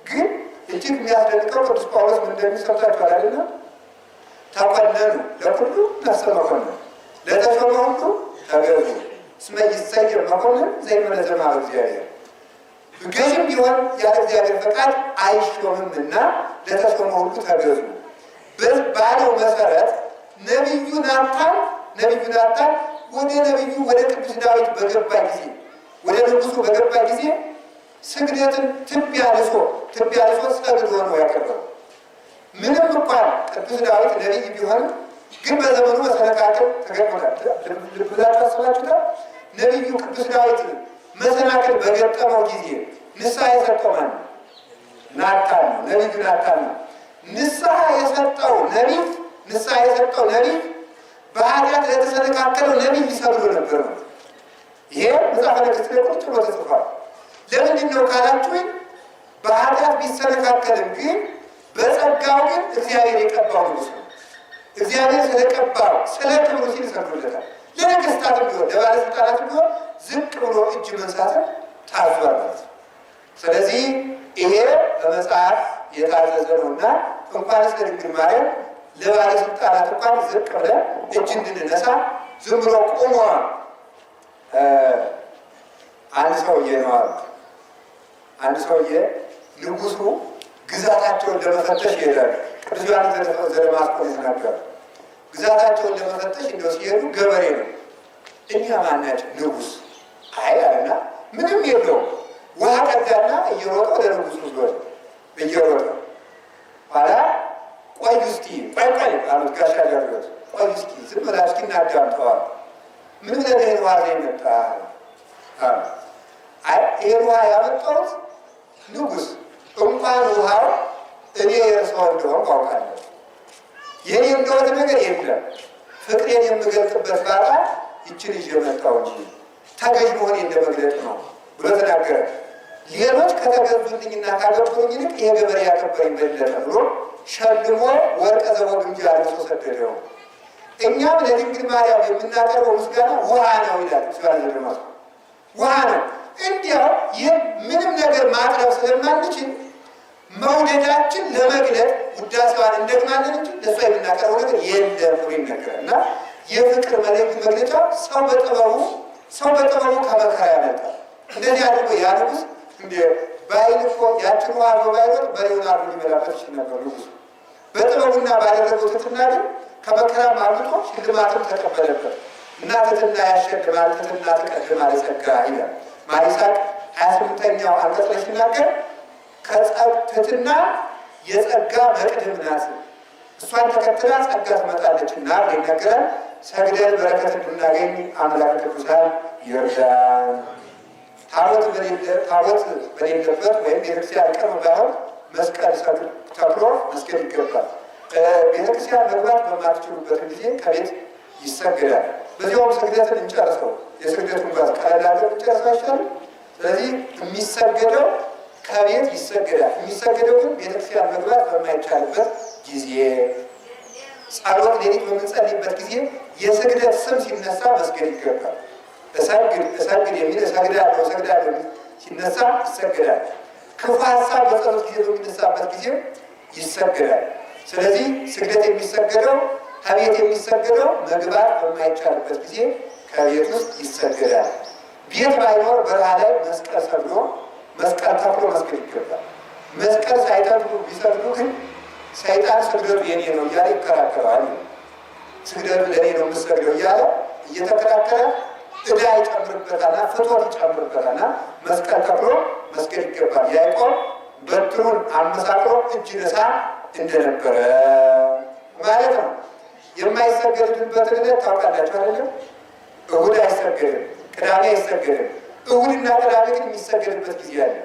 ግን እጅግ የሚያስደንቀው ቅዱስ ጳውሎስ ምን እንደሚል ሰምታችኋል አይደለ? ተኮነኑ ለኩሉ ተሰመኮነ ለተሾመ ሁሉ ተገዙ እስመ ይሰየም መኮንን ዘይመለዘማ እግዚአብሔር። ገዥም ቢሆን ያለ እግዚአብሔር ፈቃድ አይሾምምና ለተሾመ ሁሉ ተገዙ ባለው መሰረት ነቢዩ ናታን ወደ ነቢዩ ወደ ቅዱስ ዳዊት በገባ ጊዜ ወደ ንጉሱ በገባ ጊዜ ስግደትን ትቢያ ልሶ ሰግዶ ነው ያቀረበው። ምንም እንኳን ቅዱስ ዳዊት ነቢይ ቢሆን ግን በዘመኑ መሰናክል ተገጥሞታል። ልብ ብላችሁ አስባችሁታል? ነቢዩ ቅዱስ ዳዊት መሰናክል በገጠመው ጊዜ ንስሐ የሰጠው ማን ነው? ናታን ነው። ነቢዩ ናታን ነው። ንስሐ የሰጠው ነቢይ በኃጢአት ለተሰነካከለው ነቢይ ይሰግዱ ነበር ነው። ይሄ መጽሐፈ ነገሥት ላይ ቁጭ ብሎ ተጽፏል። ለምንድን ነው ካላችሁኝ፣ በኃጢአት ቢሰነካከልም ግን በጸጋው ግን እግዚአብሔር የቀባው ንጉሥ ነው። እግዚአብሔር ስለቀባው ስለ ክብሩ ሲል ይሰግዱለታል። ለነገሥታትም ቢሆን ለባለስልጣናትም ቢሆን ዝቅ ብሎ እጅ መንሳትን ታዟል ማለት ነው። ስለዚህ ይሄ በመጽሐፍ የታዘዘ ነውና እንኳንስ ለድንግል ማርያም ለባለስልጣናት እንኳን ዝቅ ብለን እጅ እንድንነሳ ዝም ብሎ ቆሞ አንድ ሰውዬ ነው አሉ። አንድ ሰውዬ ንጉሱ ግዛታቸውን ለመፈተሽ ይሄዳሉ። ቅዱስ ዮሐንስ ዘደማስቆ የተናገረ ግዛታቸውን ለመፈተሽ እንደው ሲሄዱ ገበሬ ነው። እኛ ማናቸው? ንጉስ አይ አለና ምንም የለው ውሃ ቀዳና እየሮጠ ወደ ንጉሱ ዞረ። እየሮጠ ኋላ ቆይ እስኪ ቆይ አሉት። ጋሻ ጃግሬዎች ቆይ እስኪ ዝም ብላ እስኪ እናዳምጠዋል። ምን ነገር ውሃ ላይ መጣ? አይ ይሄ ውሃ ያመጣሁት ንጉስ እንኳን ውሃው እኔ የእርስዎ እንደሆንኩ አውቃለሁ። የኔ እንደሆነ ነገር የለም። ፍቅሬን የምገልጥበት ባጣ ይችን ይዤ መጣሁ እንጂ ተገዥ መሆኔን ለመግለጥ ነው ብሎ ተናገረ። ሌሎች ከተገዙልኝና ካገቡኝ ይልቅ ይሄ ገበሬ ያከበረኝ በለጠ ብሎ ሸልሞ ወርቀ ዘቦ ግምጃ አልብሶ ሰደደው። እኛም ለድንግል ማርያም የምናቀርበው ምስጋና ውሃ ነው ይላል። ምስጋና ዘደማት ውሃ ነው። እንዲያው ይህ ምንም ነገር ማቅረብ ስለማንችል መውደዳችን ለመግለጥ ውዳሴዋን እንደግማለን እንጂ ለእሷ የምናቀርበው ነገር የለም ብሎ ይነገራል። እና የፍቅር መልእክት መግለጫ ሰው በጥበቡ ከመከራ ያመልጣል። እንደዚህ አድርጎ ያ ንጉሥ እንደ በኃይል እኮ ያችን ውሃ በባይሮጥ በሬውን አርዶ ሊበላበት ይችል ነበር። ንጉሥ በጥበቡና ባደረገው ትሕትና ግን ከመከራ አምልጦ ሽልማትም ተቀበለበት። እና ትሕትና ያሸልማል፣ ትሕትና ትቀድማል ጸጋ ይላል ማይሳቅ 28ኛው አንቀጽ ላይ ሲናገር ከትሕትና የጸጋ መቅድም ናት፣ እሷን ተከትላ ጸጋ ትመጣለችና ይነገራል። ሰግደን በረከት እንድናገኝ አምላክ ቅዱሳን ይርዳን። ታቦት በሌለበት ወይም ቤተክርስቲያን ቅርብ ባይሆን መስቀል ተክሎ መስገድ ይገባል። ቤተክርስቲያን መግባት በማትችሉበት ጊዜ ከቤት ይሰገዳል። በዚያውም ስግደትን እንጨርሰው። የስግደቱን ጋር ቀለላለ እንጨርሰው አይቻልም። ስለዚህ የሚሰገደው ከቤት ይሰገዳል። የሚሰገደው ግን ቤተክርስቲያን መግባት በማይቻልበት ጊዜ፣ ጸሎት ሌሊት በምንጸልይበት ጊዜ የስግደት ስም ሲነሳ መስገድ ይገባል። እሰግድ የሚል እሰግዳለሁ ሲነሳ ይሰገዳል። ክፉ ሀሳብ በጸሎት ጊዜ በሚነሳበት ጊዜ ይሰገዳል። ስለዚህ ስግደት የሚሰገደው ከቤት የሚሰገደው መግባት በማይቻልበት ጊዜ ከቤት ውስጥ ይሰገዳል። ቤት ባይኖር በረሃ ላይ መስቀል ሰግዶ መስቀል ተክሎ መስገድ ይገባል። መስቀል ሳይተክሉ ቢሰግዱ ግን ሰይጣን ስግደቱ የኔ ነው እያለ ይከራከራል። ስግደቱ ለእኔ ነው የምሰግደው እያለ እየተከራከረ ዕዳ ይጨምርበታልና ፍትወት ይጨምርበታልና መስቀል ተክሎ መስገድ ይገባል። ያዕቆብ በትሩን አመሳቅሎ እጅ ነሳ እንደነበረ ማለት ነው። የማይሰገድበት ዕለት ታውቃላችሁ አይደለም? እሁድ አይሰገድም፣ ቅዳሜ አይሰገድም። እሁድና ቅዳሜ ግን የሚሰገድበት ጊዜ አለ።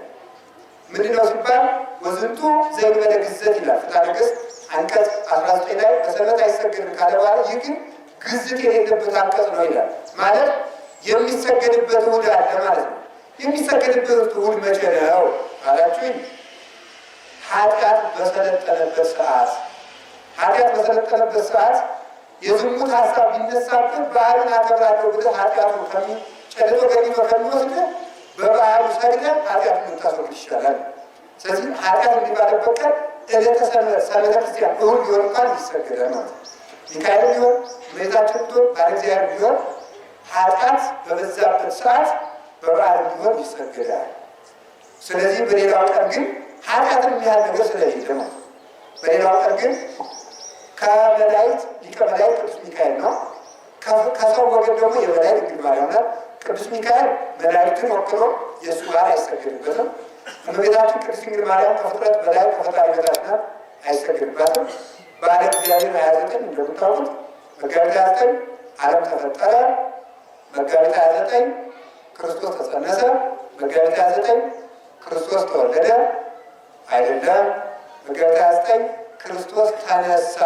ምንድነው ሲባል ወዝንቱ ዘእንበለ ግዝት ይላል ፍትሐ ነገሥት አንቀጽ 19 ላይ በሰንበት አይሰገድም ካለ በኋላ ይህ ግን ግዝት የሌለበት አንቀጽ ነው ይላል። ማለት የሚሰገድበት እሁድ አለ ማለት ነው። የሚሰገድበት እሁድ መቼ ነው አላችሁኝ? ኃጢአት በሰለጠነበት ሰዓት የዝሙት ሀሳብ ቢነሳብን በዓልን አከብራለሁ ብለህ ኃጢአቱ ጨልጦ ገሊቶ ከሚወስድ በበዓሉ ሰግደህ ኃጢአቱን ልታስወግድ ይችላል። ስለዚህ ኃጢአት የሚባልበት ቀን ዕለተ ሰንበተ ክርስቲያን እሁድ ቢሆን እንኳን ይሰገዳል ማለት ነው። ሚካኤል ቢሆን እመቤታችን ብትሆን ባለ እግዚአብሔር ቢሆን ኃጢአት በበዛበት ሰዓት በበዓል ቢሆን ይሰገዳል። ስለዚህ በሌላው ቀን ግን ኃጢአትን የሚያህል ነገር ስለሌለ ነው። በሌላው ቀን ግን ከመላእክት ሊቀ መላእክት ቅዱስ ሚካኤል ነው። ከሰው ወገን ደግሞ የበላይ ድንግል ማርያም ናት። ቅዱስ ሚካኤል መላእክትን ወክሎ የእሱ በዓል አይሰገድበትም። እመቤታችን ቅድስት ድንግል ማርያም ከፍጥረት በላይ ከፈጣሪ በታች ናት፣ አይሰገድባትም። በዓለ እግዚአብሔር 29 እንደምታውቁት መጋቢት 29 ዓለም ተፈጠረ፣ መጋቢት 29 ክርስቶስ ተጸነሰ፣ መጋቢት 29 ክርስቶስ ተወለደ አይደለም። መጋቢት 29 ክርስቶስ ተነሳ።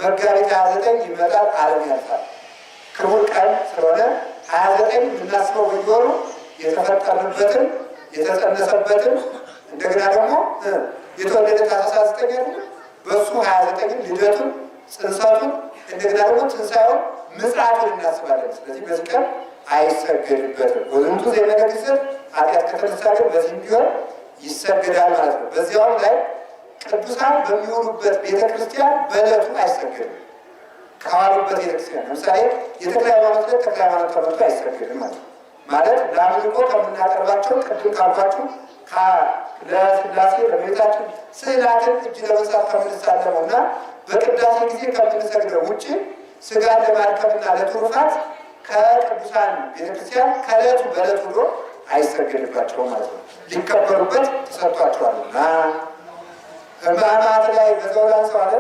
መጋቢት 29 ይመጣል፣ ዓለም ያልፋል። ክቡር ቀን ስለሆነ 29 የምናስበው በየወሩ የተፈጠርንበትን የተጸነሰበትን እንደገና ደግሞ የተወለደ ታኅሳስ 9 አይደለም። በእሱ 29 ልደቱን ጽንሰቱን እንደገና ደግሞ ትንሣኤውን ምጽአቱን እናስባለን። ስለዚህ በዚህ ቀን አይሰገድበትም። ወዝንቱ ዘእንበለ ግዝት ኃጢአት ከተነሳ ግን በዚህም ቢሆን ይሰገዳል ማለት ነው። በዚያውም ላይ ቅዱሳን በሚሆኑበት ቤተክርስቲያን በዕለቱ አይሰገድም። ከዋሉበት ቤተክርስቲያን ለምሳሌ የተክለ ሃይማኖት ላይ ተክለ ሃይማኖት ተመርቶ አይሰገድም ማለት ለአምልኮ ከምናቀርባቸው ቅድም ካልኳችሁ ለሥላሴ ለቤታችን ስዕላትን እጅ ለመንሳት ከምንሳለመው እና በቅዳሴ ጊዜ ከምንሰግደው ውጭ ስጋን ለማድከምና ለትሩፋት ከቅዱሳን ቤተክርስቲያን ከዕለቱ በዕለቱ ብሎ አይሰገድባቸውም ማለት ነው። ሊከበሩበት ተሰጥቷቸዋልና ሕማማት ላይ በዛው ላንሳው አለ።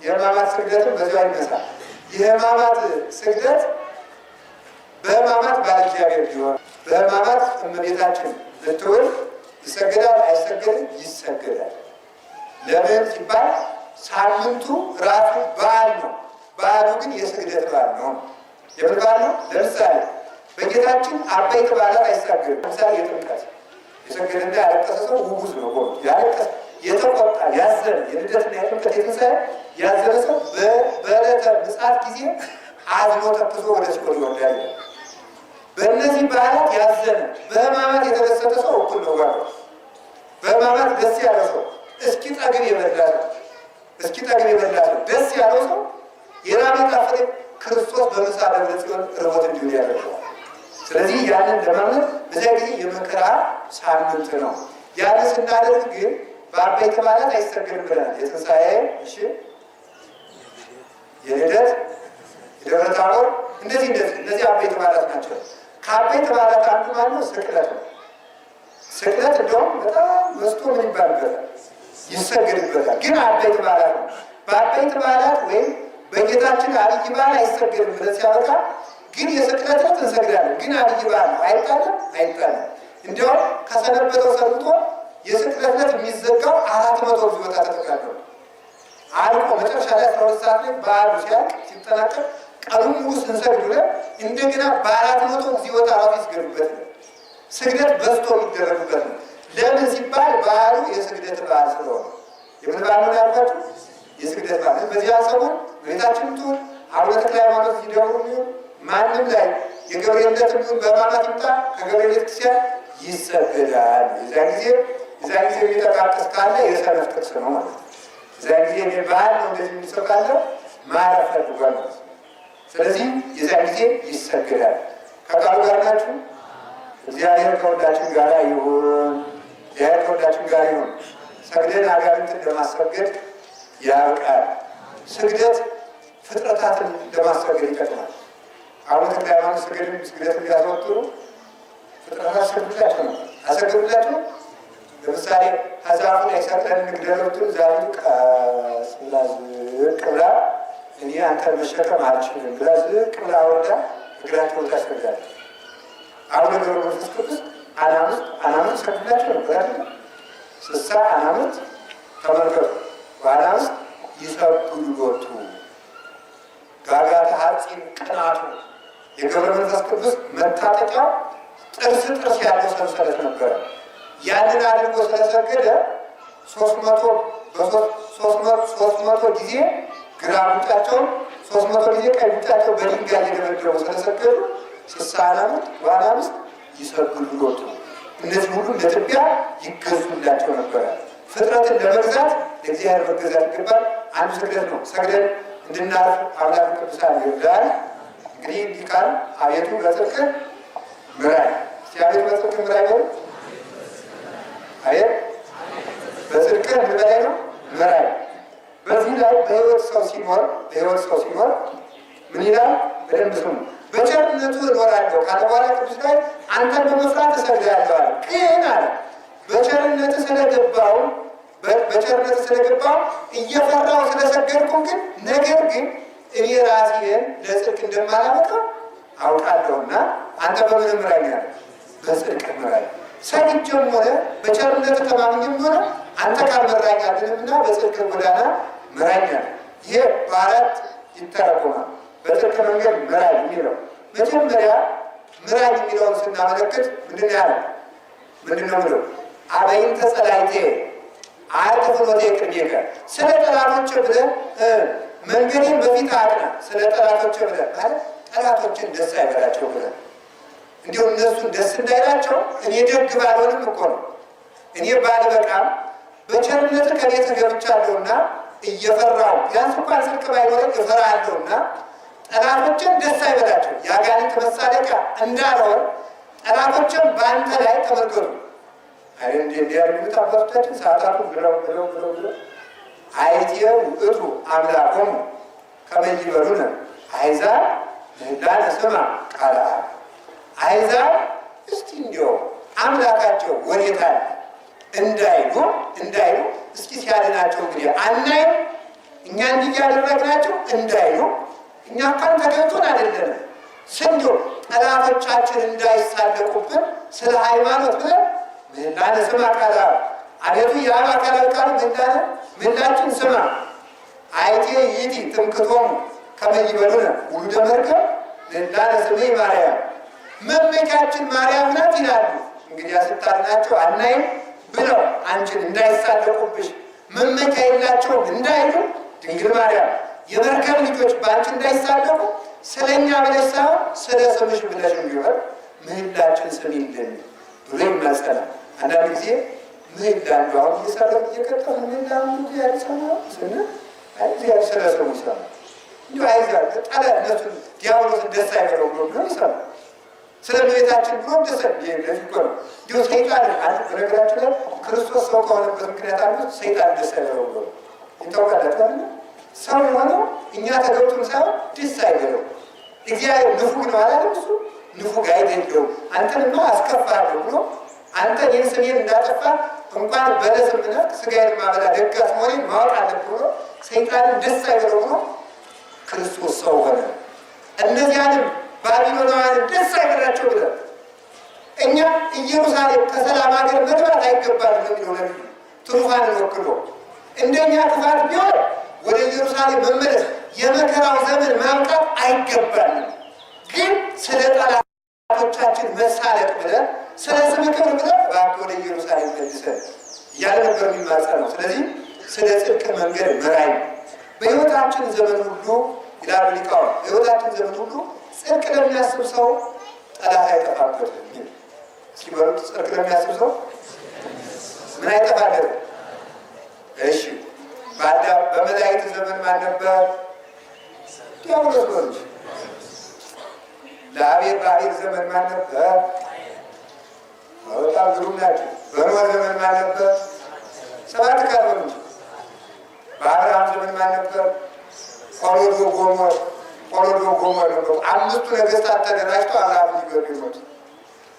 የሕማማት ስግደትም በዚያው አይነሳም። የሕማማት ስግደት በሕማማት ባለ እግዚአብሔር ቢሆን በሕማማት እመቤታችን ልትውል ይሰገዳል አይሰገድም? ይሰገዳል። ለምን ሲባል ሳምንቱ ራሱ በዓል ነው። በዓሉ ግን የስግደት በዓል ነው። የምን በዓል ነው? ለምሳሌ በጌታችን አበይት በዓላት አይሳገድም። ለምሳሌ የጥምቀት የሰገደና ያለቀሰ ሰው ውጉዝ ነው። ያለቀሰ የተቆጣ ያዘነ የልደትና የጥምቀት የትንሣኤ ያዘነ ሰው በዕለተ ምጽአት ጊዜ አዝኖ ተክዞ ወደ ሲኦል ይወርዳል። በእነዚህ በዓላት ያዘነ በሕማማት የተደሰተ ሰው እኩል ነው ጋር በሕማማት ደስ ያለው ሰው እስኪ ጠግብ የበላ ሰው ደስ ያለው ሰው የራመ ጣፈጥ ክርስቶስ በምሳ ደብረ ጽዮን ርቦት እንዲሁ ያደርገዋል። ስለዚህ ያንን ለማመን በዚያ ጊዜ የመከራ ሳምንት ነው። ያንን ስናደርግ ግን በአበይት በዓላት አይሰገድም ብለናል። የትንሣኤ፣ የልደት፣ የደብረ ታቦር እነዚህ አበይት በዓላት ናቸው። ከአበይት በዓላት አንዱ ማነው? ስቅለት ነው። ስቅለት እንደውም በጣም መስቶ ምን ይባልበታል? ይሰገድበታል። ግን አበይት በዓላት ነው። በአበይት በዓላት ወይም በጌታችን አብይ በዓል አይሰገድም ብለን ሲያበቃ ግን የስቅለት ዕለት እንሰግዳለን። ግን አብይ በዓል ነው። አይጣልም። እንዲያውም ከሰነበተው ሰንብቶ የስቅለት ዕለት የሚዘጋው 400 ጊዜወታ ተጠቃለው አልቆ መጨረሻ ላይ 12 ሰዓት ላይ በዓሉ ሲያልቅ ሲጠናቀቅ ቀኑን ሙሉ ስንሰግድ ብለን እንደገና በ400 ጊዜወታ ራሱ ይስገዱበት ነው። ስግደት በዝቶ የሚደረጉበት ነው። ለምን ሲባል በዓሉ የስግደት በዓል ስለሆነ። የምን በዓል ነው ያልኳችሁ? የስግደት በዓል። በዚያ ሰሞን ቤታችን ትሁን አቡነ ተክለ ሃይማኖት ሲደውሉ የሚሆን ማንም ላይ የገብርኤል ዕለት የሚሆን በሕማማት ይምጣ ከገብርኤል ቤተክርስቲያን ይሰገዳል። የዚያን ጊዜ የሚጠቃቅስ ካለ የሰነፍ ጥቅስ ነው ማለት ነው። የዚያን ጊዜ እኔ በዓል ነው እንደዚህ የሚሰው ካለ ማረፍ ፈልጓል ማለት ነው። ስለዚህ የዚያን ጊዜ ይሰገዳል። ከቃሉ ጋር ናችሁ? እግዚአብሔር ከሁላችን ጋር ይሁን። እግዚአብሔር ከሁላችን ጋር ይሁን። ሰግደን አጋንንትን ለማስወገድ ያብቃል። ስግደት ፍጥረታትን ለማስወገድ ይጠቅማል። አሁን ተክለ ሃይማኖት ስግደት እንዲያስወጥሩ ፍጥረታት አስገዱላቸው ነው። አሰገዱላቸው። ለምሳሌ ከዛፉ ላይ ሰቅለን እንግደለቱ ዛፉ ቀስ ብላ ዝቅ ብላ እኔ አንተን መሸከም አልችልም ብላ ዝቅ ብላ ወርዳ እግራቸውን ታስገዳለች። አሁን ገብረ መንፈስ ቅዱስ አናምስት ሰግዱላቸው ነበር አይደል? 60 አናምስት ተመልከቱ። በአናምስት ይሰግዱሎቱ ጋጋታ ሐፂን ቅናቱ የገብረ መንፈስ ቅዱስ መታጠቂያው ጥርስ ያለው ሰንሰለት ነበረ። ያንን አድርጎ ስለሰገደ 300 ጊዜ ግራ ጉጫቸውን 300 ጊዜ ቀኝ ጉጫቸው በድንጋይ እየደበደቡ ስለሰገዱ 60 አናምስት በአናምስት ይሰግዱሎቱ። እነዚህ ሁሉ ለኢትዮጵያ ይገዙላቸው ነበረ። ፍጥረትን ለመግዛት ለእግዚአብሔር መገዛት ይገባል። አንዱ ስግደት ነው። ሰግደን እንድናርፍ አምላክ ቅዱሳን ይርዳል። እንግዲህ እንዲህ ቃል አቤቱ በጽድቅ ምራኝ። እግዚአብሔር በጽድቅ ምራኝ ነው። አየህ በጽድቅ ምራኝ ነው ምራኝ። በዚህ ላይ በሕይወት ሰው ሲኖር ምን ይላል? በደንብ ስሙ። በቸርነቱ እኖራለሁ ካለ በኋላ ቅዱስ ላይ አንተን በመፍራት እሰግዳለሁ አለ። ግን አለ በቸርነት ስለገባው እየፈራው ስለሰገድኩ ግን ነገር ግን እኔ ራሴን ለጽድቅ እንደማላበቃው አውቃለሁና አንተ በምን ምራኝ አለ? በጽድቅ ምራኝ። ሰግጄም ሆነ በቸርነት ተማምኜም ሆነ አንተ ካልመራኝ አልድንምና በጽድቅ ጎዳና ምራኝ አለ። ይሄ በአራት ይተረጎማል። በጽድቅ መንገድ ምራኝ የሚለው መጀመሪያ ምራኝ የሚለውን ስናመለክት ምንድን ያለ ምንድን ነው ብለው አበይንተ ጸላይቴ አያተፍኖቴ ቅኔከ ስለ ጠላቶች ብለህ መንገዴን በፊት አቅና። ስለ ጠላቶች ብለህ ማለት ጠላቶችን ደስ አይበላቸው ብለህ እንዲሁም እነሱን ደስ እንዳይላቸው እኔ ደግ ባልሆንም እኮ ነው እኔ ባልበቃም በቸርነት ከቤት ገብቻለሁና እየፈራሁ ቢያንስ እንኳን ጽድቅ ባይኖረኝ እፈራለሁና ጠላቶችን ደስ አይበላቸው። የአጋንንት መሳለቂያ እንዳልሆን ጠላቶችን በአንተ ላይ ተመልከቱ። እንዲያሉት አባቶቻችን ሰዓታቱ ብለው አይቴው ውእቱ አምላኮሙ ከመ ይበሉነ አሕዛብ ምህላነ ስማ ቃለ አብ። አሕዛብ እስቲ እንዲያው አምላካቸው ወዴት አለ እንዳይሉ እስኪ ሲያድናቸው እንግዲህ አናይም እኛ እንዲህ ያደረግናቸው እንዳይሉ እኛ እንኳን ተገኝቶን አይደለም ስንዶ ጠላቶቻችን እንዳይሳለቁብን ስለ ሃይማኖት ብለን ምህላነ ስማ ቃለ አብ። አቤቱ የአብ አካላዊ ቃል ምህላችን ስማ። አይቴ ይእቲ ትምክህቶሙ ከመ ይበሉነ ውሉደ መርከብ ምህላነ ስምዕ ማርያም። መመኪያችን ማርያም ናት ይላሉ። እንግዲህ ስታድናቸው አናይም ብለው አንቺን እንዳይሳለቁብሽ መመኪያ የላቸውም እንዳይሉ ድንግል ማርያም የመርከብ ልጆች በአንቺ እንዳይሳለቁ ስለኛ ብለሽ ሳይሆን ስለ ስምሽ ብለሽ እንዲሆን ምህላችን ስሚልን ብሎ ይማጸናል። አንዳንድ ጊዜ ምህላ እንደው አሁን እየሰራን እየቀጠልን ምህላ ያልሰማ ስንል እግዚአብሔር ስለ ስሙ ይሰማል። እንዲሁ አይዛል ጠላ እነሱን ዲያብሎስን ደስ አይበለው ብሎ ይሰማል። ስለ እመቤታችን ብሎ ደስ ይበለው እንዲሁ ሰይጣን አንድ በነገራችን ላይ ክርስቶስ ሰው ከሆነበት ምክንያት አንዱ ሰይጣን ደስ አይበለው ብሎ ይታወቃል። ሰው የሆነው እኛ ተገብቱን ሳይሆን ደስ አይበለው። እግዚአብሔር ንፉግ ነው አላለም። እሱ ንፉግ አይደለም። አንተንማ አስከፋለሁ ብሎ አንተ ይህን ስሜን እንዳጠፋ እንኳን በለስምነት ስጋዬን ማበላ ደጋስ መሆኔን ማወቅ አለብህ ብሎ ሰይጣንን ደስ አይበለው ብሎ ክርስቶስ ሰው ሆነ። እነዚያንም ባቢሎናውያንን ደስ አይበላቸው ብለን እኛ ኢየሩሳሌም ከሰላም ሀገር መግባት አይገባል የሚለው ነቢዩ ትሩፋንን ወክሎ እንደኛ ክፋት ቢሆን ወደ ኢየሩሳሌም መመለስ የመከራው ዘመን ማምጣት አይገባልም። ግን ስለ ጠላቶቻችን መሳለቅ ብለን ስለ ስምህ ክብር ብለን እባክህ ወደ ኢየሩሳሌም መልሰን እያለ ነበር የሚማጸነው። ስለዚህ ስለ ጽድቅ መንገድ ምራኝ በሕይወታችን ዘመን ሁሉ ይላሉ ሊቃውንት። በሕይወታችን ዘመን ሁሉ ጽድቅ ለሚያስብ ሰው ጠላት አይጠፋበትም። ሲበሉት ጽድቅ ለሚያስብ ሰው ምን አይጠፋበትም? እሺ በመላእክት ዘመን ማን ነበር? ዲያብሎስ ነው እንጂ። ለአቤል ዘመን ማን ነበር? በጣም ግሩም ናቸው። በኖህ ዘመን ማን ነበር? ሰባት ካህን እንጂ። በአብርሃም ዘመን ማን ነበር? ቆሎዶ ጎሞር ነበሩ። አምስቱ ነገስታት ተደራጅተው አብርሃም ሊገሉ ይመጡ።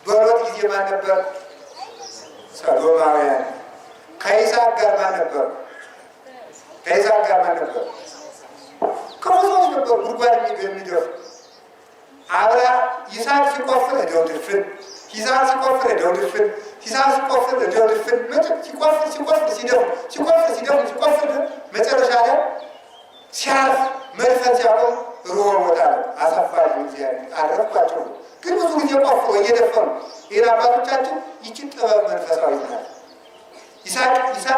በሎጥ ጊዜ ማን ነበር? ሰዶማውያን። ከይስሐቅ ጋር ማን ነበር? ከይስሐቅ ጋር ማን ነበር? ክርስቶስ ነበር። ጉድጓድ የሚደፉ ይስሐቅ ሲቆፍር እደው ድፍን፣ ይስሐቅ ሲቆፍር እደው ድፍን፣ ይስሐቅ ሲቆፍር እደው ድፍን። ሲቆፍር መጨረሻ ላይ ሲያርፍ መድፈን ሲያቆም ሩሆ ቦታ ነው አሳፋሪ እግዚአብሔር አረፍኳቸው። ግን ብዙ ጊዜ ቆፍሮ እየደፈኑ ይህን አባቶቻችን ይችን ጥበብ መንፈሳዊ ናት። ይስሐቅ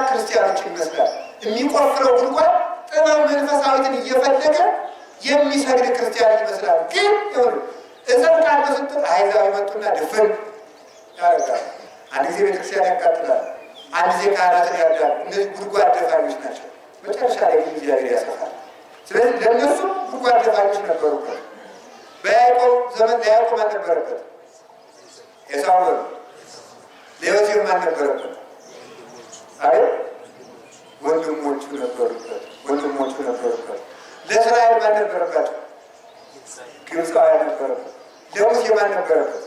ክርስቲያኖችን ይመስላል። የሚቆፍረው ጉድጓድ ጥበብ መንፈሳዊትን እየፈለገ የሚሰግድ ክርስቲያን ይመስላል። ግን ይሁን እጸድቃለሁ ስትል አሕዛብ ይመጡና ድፍን ያደርጋሉ። አንድ ጊዜ ቤተክርስቲያን ያቃጥላል፣ አንድ ጊዜ ካህናትን ያርዳሉ። እነዚህ ጉድጓድ ደፋኞች ናቸው። መጨረሻ ላይ ግን እግዚአብሔር ያሰፋል። ስለዚህ ለእነሱ ጉድጓድ ደፋኞች ነበሩበት። በያዕቆብ ዘመን ለያዕቆብ አልነበረበት፣ ኤሳው ነው። ለዮሴፍ አልነበረበት፣ አይ ወንድሞቹ ነበሩበት። ለእስራኤል ማን ነበረባቸው? ግብፃውያን ነበረበት። ለሙሴ ማን ነበረበት?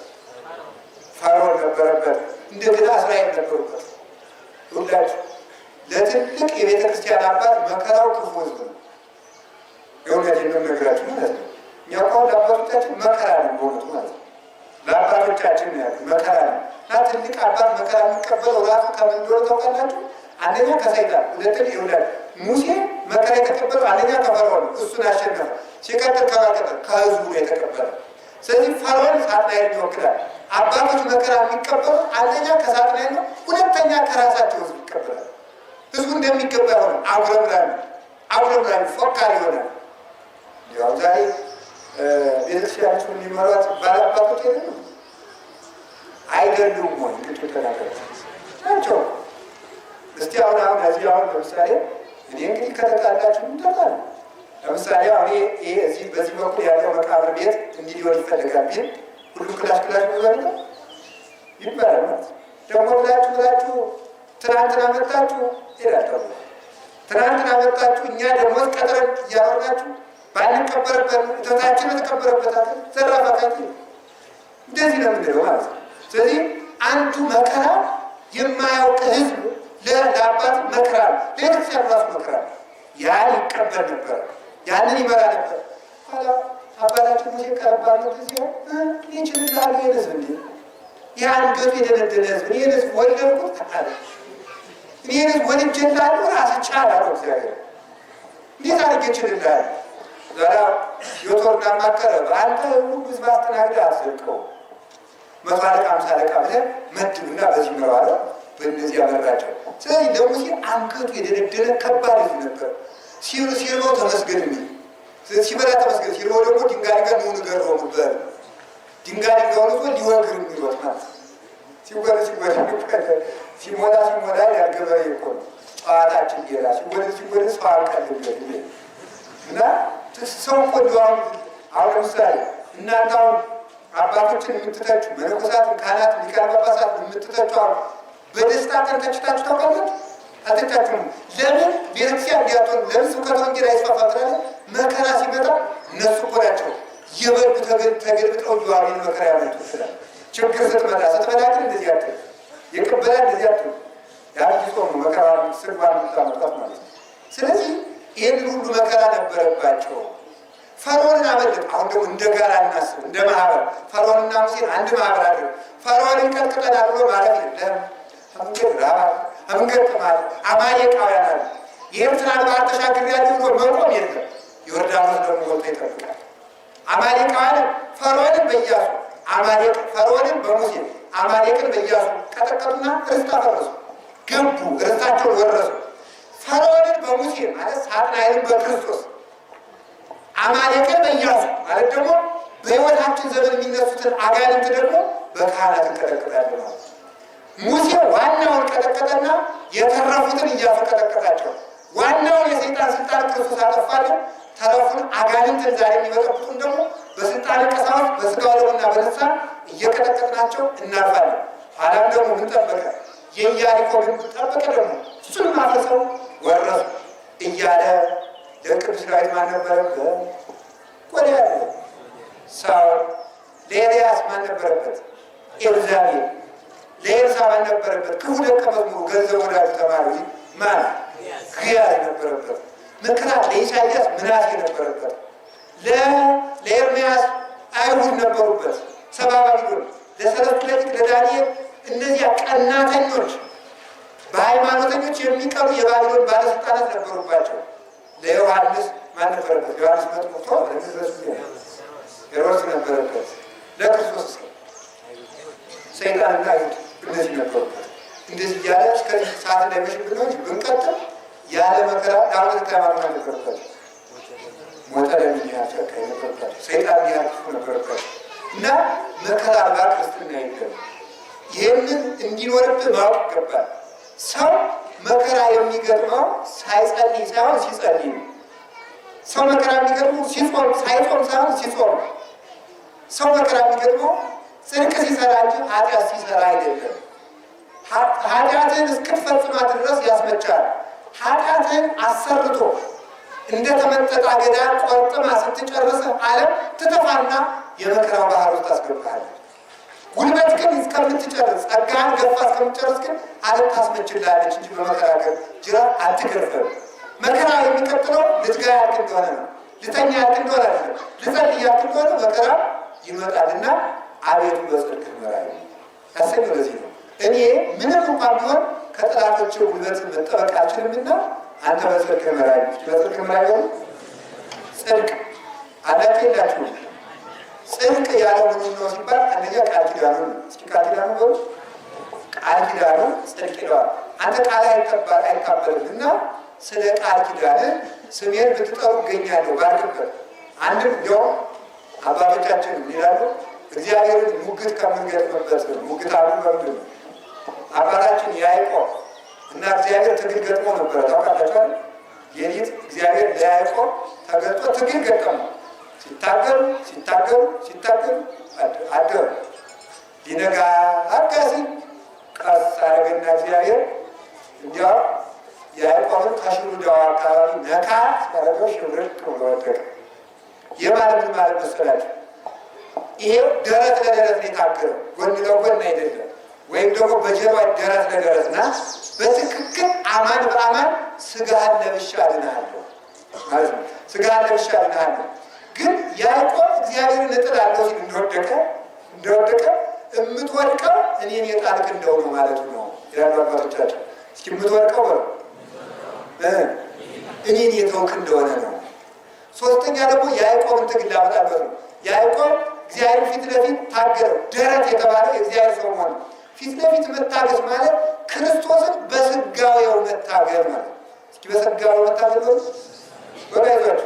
ፈርዖን ነበረበት። እንደገና እስራኤል ነበሩበት። ሁላችሁ ለትልቅ የቤተ ክርስቲያን አባት መከራው ክፉ ሕዝብ ነው። የእውነት የምነግራችሁ ማለት ነው። እኛ እኮ ለአባቶቻችን መከራ ነው በእውነቱ ማለት ነው። ለአባቶቻችን ያሉ መከራ ነው እና ትልቅ አባት መከራ የሚቀበለው ራሱ ከምን እንደሆነ ታውቃላችሁ? አንደኛ ከሰይጣን፣ ሁለተኛ ይሁዳል። ሙሴ መከራ የተቀበለው አንደኛ ከፈርዖን እሱን አሸነፈ። ሲቀጥል ከህዝቡ ነው የተቀበለ። ስለዚህ ፈርዖን ሳጥናኤልን ይወክላል። አባቶች መከራ የሚቀበሉ አንደኛ ከሳጥናኤል ነው፣ ሁለተኛ ከራሳቸው ህዝብ ይቀበላል። ህዝቡ እንደሚገባ ሆነ አጉረምራሚ ፎካሪ ይሆናል። ያው ዛሬ ቤተክርስቲያኖች የሚመሯት ባላባቶች አይደሉም ወይ? እንግዲህ ተናገረ ናቸው። እስቲ አሁን እዚህ ለምሳሌ እኔ እንግዲህ ከተጣላችሁ ምንጠቃል። ለምሳሌ አሁን ይሄ እዚህ በዚህ በኩል ያለው መቃብር ቤት እንዲህ ሊሆን ይፈልጋል ቢል ሁሉ ክላሽ ይበላል ይባላል። ደግሞ ብላችሁ ትናንትና መጣችሁ ይላል። ትናንትና መጣችሁ እኛ ደግሞ ቀጥረን እያወራችሁ ባንቀበረበት እተታችን የተቀበረበት አለ ዘራፋካት እንደዚህ ነው የምንለው ማለት ነው። ስለዚህ አንዱ መከራ የማያውቅ ህዝብ ለአባት መከራል፣ ለቤተክርስቲያን ራሱ መከራል። ያን ይቀበል ነበር፣ ያንን ይመራ ነበር። አባታችን ሙሴ ቀረባለት ጊዜ ይችላል ህዝብ እንዲ ያን ገቱ የደነደነ ህዝብ ይህን ህዝብ ወለድኩት አለ። ይህን ህዝብ ወልጄልሃለሁ ራስህ ቻል አለው እግዚአብሔር። እንዴት አድርጌ እችልልሃለሁ? ዛሬ ዮቶር እንዳማከረ በአንተ ህዝብ አስተናግደህ አስልቀው 100 አለቃ 50 አለቃ ብለህ መድብና በዚህ ምረው አለ። በእነዚህ ያመራቸው። ስለዚህ ለሙሴ አንገቱ የደነደነ ከባድ ልጅ ነበር። ሲርበው ተመስገን የሚል ሲበላ ተመስገን፣ ሲርበው ደግሞ ድንጋይ ጋር ኑ ንገረው ነበር። ድንጋይ ጋር ሆኖ ሊወግር የሚወጥ ማለት ሲሞላ ያልገበሬ እኮ ነው ጨዋታችን ጌራ ሲወለድ ሰው አልቀልበት እና ሰው እኮ አሁን ለምሳሌ እናንተ አሁን አባቶችን የምትተቹ መነኮሳትን፣ ካህናትን፣ ሊቃነ ጳጳሳት የምትተቹ አሁን በደስታ ቀን ተችታችሁ ታውቃላችሁ? አልተቻችሁም። ለምን ቤተክርስቲያን እንዲያትሆን ለምን ስብከተ ወንጌል አይስፋፋም ትላለህ? መከራ ሲመጣ እነሱ እኮ ናቸው እየበሉ ተገልብጠው ጀዋሪን መከራ ያመጡ ይችላል። ችግር ስትመጣ ግን እንደዚህ አትል የቀበላ እንደዚህ አትል የአዲስ ሆኑ መከራ ስርባን ምታመጣት ማለት ነው። ስለዚህ ይህን ሁሉ መከራ ነበረባቸው። ፈርዖንን አመለጥ። አሁን ደግሞ እንደ ጋራ እናስብ፣ እንደ ማህበር ፈርዖንና ሙሴን አንድ ማህበር አድርገው ፈርዖንን ቀጥቅጠናል ብሎ ማለት የለም። መንገድ ራባ መንገድ ጥማት አማሌቃውያን አሉ። የኤርትራን ባህር ተሻግሬያለሁ ብሎ መቆም የለም። ዮርዳኖስ ደግሞ ወጥቶ ይጠብቃል። አማሌቃውያን ፈርዖንን በኢያሱ ፈርዖንን በሙሴ አማሌቅን በኢያሱ ቀጠቀጡና ርስት አፈረሱ፣ ገቡ፣ ርስታቸውን ወረሱ። ፈርዖንን በሙሴ ማለት ሳጥናኤልን በክርስቶስ አማሌቅን በኢያሱ ማለት ደግሞ በሕይወታችን ዘመን የሚነሱትን አጋንንት ደግሞ በካህናት እንቀጠቅጣለን ማለት ነው። ሙሴ ዋናውን ቀጠቀጠና የተረፉትን ኢያሱ ቀጠቀጣቸው። ዋናውን የሰይጣን ስልጣን ክርስቶስ አጠፋለን። ተረፉን አጋንንትን ዛሬ የሚበጠብጡን ደግሞ በስልጣን ቀሳውስት በስጋው ደሙና በንስሐ እየቀጠቀጥናቸው እናልፋለን። ኋላም ደግሞ ምን ጠበቀ? የኢያሪኮ ግንብ ጠበቀ። ደግሞ እሱንም አፍርሰው ወረሱ እያለ ለቅዱስ ዳዊት ማን ነበረበት? ጎልያድ ሳኦል። ለኤልያስ ማን ነበረበት? ኤልዛቤል። ለኤልሳ ማን ነበረበት? ክፉ ደቀ መዝሙሩ ገንዘብ ወዳጁ ተማሪ ማን? ግያዝ ነበረበት። ምክንያት ለኢሳይያስ ምናሴ ነበረበት። ለኤርምያስ አይሁድ ነበሩበት። ሰባ ባቢሎን ለሰለስቱ ደቂቅ ለዳንኤል እነዚያ ቀናተኞች በሃይማኖተኞች የሚቀሩ የባቢሎን ባለስልጣናት ነበሩባቸው። ለዮሐንስ ማን ነበረበት? ዮሐንስ መጥምቁ ሄሮድስ ነበረበት። ለክርስቶስ ሰይጣንና አይሁድ እነዚህ ነበሩበት። እንደዚህ እያለ እስከዚህ ሰዓት ላይ መሽብን ነው እንጂ ብንቀጥል ያለ መከራ ዳዊት ከማን ነበረበት? ሞተ ለሚያስቀጣ ነበረበት። ሰይጣን ያክፉ ነበረበት እና መከራ ጋር ክርስትና ይገባል። ይህንን እንዲኖርብህ ማወቅ ይገባል። ሰው መከራ የሚገጥመው ሳይጸልይ ሳይሆን ሲጸልይ ነው። ሰው መከራ የሚገጥመው ሲጾም ሳይጾም ሳይሆን ሲጾም። ሰው መከራ የሚገጥመው ጽድቅ ሲሰራ እንጂ ኃጢአት ሲሰራ አይደለም። ኃጢአትን እስክትፈጽማት ድረስ ያስመቻል። ኃጢአትን አሰርቶ እንደተመጠጣ አገዳ ቆርጥማ ስትጨርስ ዓለም ትተፋና የመከራው ባህር ውስጥ ታስገባለች። ጉልበት ግን እስከምትጨርስ ጸጋህን ገፋ እስከምትጨርስ ግን ዓለም ታስመችላለች እንጂ በመከራ ጅራት አትገርፍም። መከራ የሚቀጥለው ልትጋ ያልክ እንደሆነ ነው። ልተኛ ያልክ እንደሆነ አይደለም። ልጸልይ ያልክ እንደሆነ መከራ ይመጣልና አቤቱ በጽድቅ ምራኝ ያሰኘው ለዚህ ነው። እኔ ምንም እንኳን ቢሆን ከጠላቶች ጉልበት መጠበቅ አልችልምና አንተ በጽድቅ ምራኝ። በጽድቅ ምራኝ ነው ጽድቅ አላቴ የላችሁ። ጽድቅ ያለው ምን ነው ሲባል አንደኛ ቃል ኪዳኑ ነው። እስኪ ቃል ኪዳኑ ነው። ቃል ኪዳኑ ጽድቅ ይለዋል። አንተ ቃል አይካፈልምና ስለ ቃል ኪዳን ስሜን ብትጠሩ እገኛለሁ ባርክበት። አንድም እንዲያው አባቶቻችን ይላሉ እግዚአብሔርን ሙግት ከምንገጥምበት ነው። ሙግት አሉ በምንድን ነው? አባታችን ያዕቆብ እና እግዚአብሔር ትግል ገጥሞ ነበረ። ታውቃላችሁ? የሊት እግዚአብሔር ለያዕቆብ ተገልጦ ትግል ገጠሙ። ሲታገሉ አደሩ። ሊነጋ አጋሲ ቀስ አደረገና እግዚአብሔር እንዲያው ያዕቆብን ከሽሩዳው አካባቢ ነካ ሲያደርገው ሽብርቅ ብሎ ወደቀ። የማለት ማለት መሰላችሁ? ይሄ ደረት ለደረት ነው የታገለው፣ ጎን ለጎን አይደለም። ወይም ደግሞ በጀርባ ደረት ለደረት ና በትክክል አማን በአማን ስጋህን ለብሻ አድንሃለሁ ማለት ነው። ስጋህን ለብሻ አድንሃለሁ። ግን ያዕቆብ እግዚአብሔርን እጥላለሁ ሲል እንደወደቀ የምትወድቀው እኔን የጣልክ እንደሆነ ማለቱ ነው ይላሉ አባቶቻቸው። እስኪ የምትወድቀው እኔን የተውክ እንደሆነ ነው። ሶስተኛ ደግሞ ያዕቆብን ትግል ላመጣበት ነው። ያዕቆብ እግዚአብሔር ፊት ለፊት ታገለው። ደረት የተባለው የእግዚአብሔር ሰው መሆን ፊት ለፊት መታገስ ማለት ክርስቶስን በስጋዌው መታገል ማለት። እስኪ በስጋዌው መታገል ነው ወዳጆች፣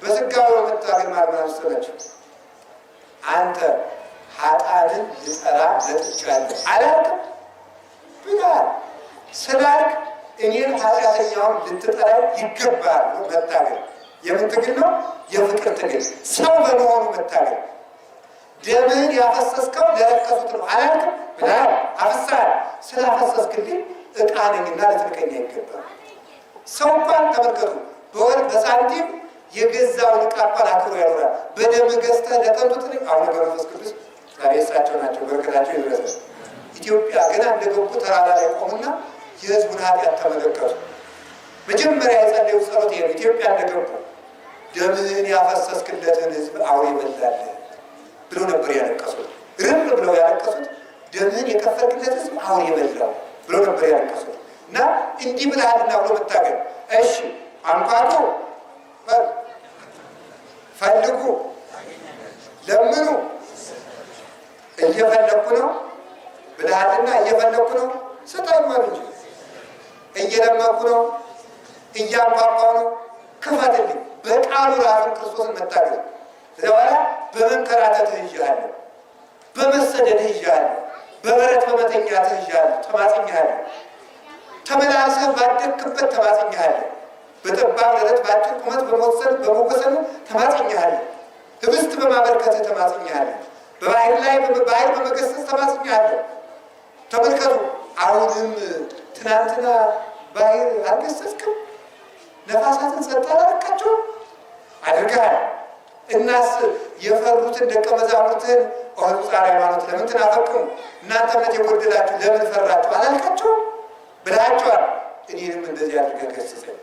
በስጋዌው መታገል ማለት ነው። አንተ ኃጥአንን ልጠራ መጥቻለሁ አላልክም ብለሃል። ስላልክ እኔን ኃጢአተኛውን ልትጠራ ይገባል ነው መታገል። የምን ትግል ነው? የፍቅር ትግል። ሰው በመሆኑ መታገል። ደምህን ያፈሰስከው ለረከሱት ነው አላልክም ብለሃል። አፍሳል ስላፈሰስክልኝ ዕቃ ነኝና ልትንቀኝ አይገባም። ሰው እንኳን ተመልከቱ፣ በወርቅ በሳንቲም የገዛውን ዕቃ እንኳን አክብሮ ያኖራል። በደም ገዝተህ ለከንቱ ትልቅ አሁን ገብረ መንፈስ ቅዱስ ዛሬ እሳቸው ናቸው፣ በረከታቸው ይድረስ። ኢትዮጵያ ገና እንደገቡ ተራራ ላይ ቆሙና የህዝቡን ኃጢአት ተመለከቱ። መጀመሪያ የጸለዩ ጸሎት ይሄ ኢትዮጵያ እንደገቡ ደምህን ያፈሰስክለትን ህዝብ አውሬ በላልህ ብሎ ነበር ያለቀሱት። ርም ብለው ያለቀሱት ደምህን የከፈልክለት ህዝብ አውሬ በላው ብሎ ነበር ያለቀሱት። እና እንዲህ ብለሃልና ብሎ መታገል። እሺ አንኳኩ፣ ፈልጉ፣ ለምኑ። እየፈለኩ ነው ብለሃልና እየፈለኩ ነው ስጠኝ በሉ እንጂ። እየለመኩ ነው፣ እያንኳኳ ነው፣ ክፈትልኝ። በቃሉ ራሱን ክርስቶስን መታገል። ከዚያ በኋላ በመንከራተትህ ይዤሃለሁ፣ በመሰደድህ ይዤሃለሁ፣ በበረት በመተኛትህ ይዤሃለሁ፣ ተማጽኜሃለሁ። ተመላልሰህ ባደግክበት ተማጽኜሃለሁ። በጠባብ ደረት በአጭር ቁመት በመወሰኑ ተማጽኜሃለሁ። ህብስት በማበርከትህ ተማጽኜሃለሁ። በባህር ላይ ባህር በመገሰጽ ተማጽኜሃለሁ። ተመልከቱ፣ አሁንም ትናንትና ባህር አልገሰጽክም? ነፋሳትን ጸጥ አላደረካቸውም? አድርገሃል። እናስ የፈሩትን ደቀ መዛሙርትን ኦርቶዶክሳዊ ሃይማኖት ለምን ትናፈቁ? እናንተ እምነት የጎደላችሁ ለምን ፈራችሁ አላልካቸውም? ብለሃቸዋል። እኔንም እንደዚህ አድርገህ ገስጸኝ፣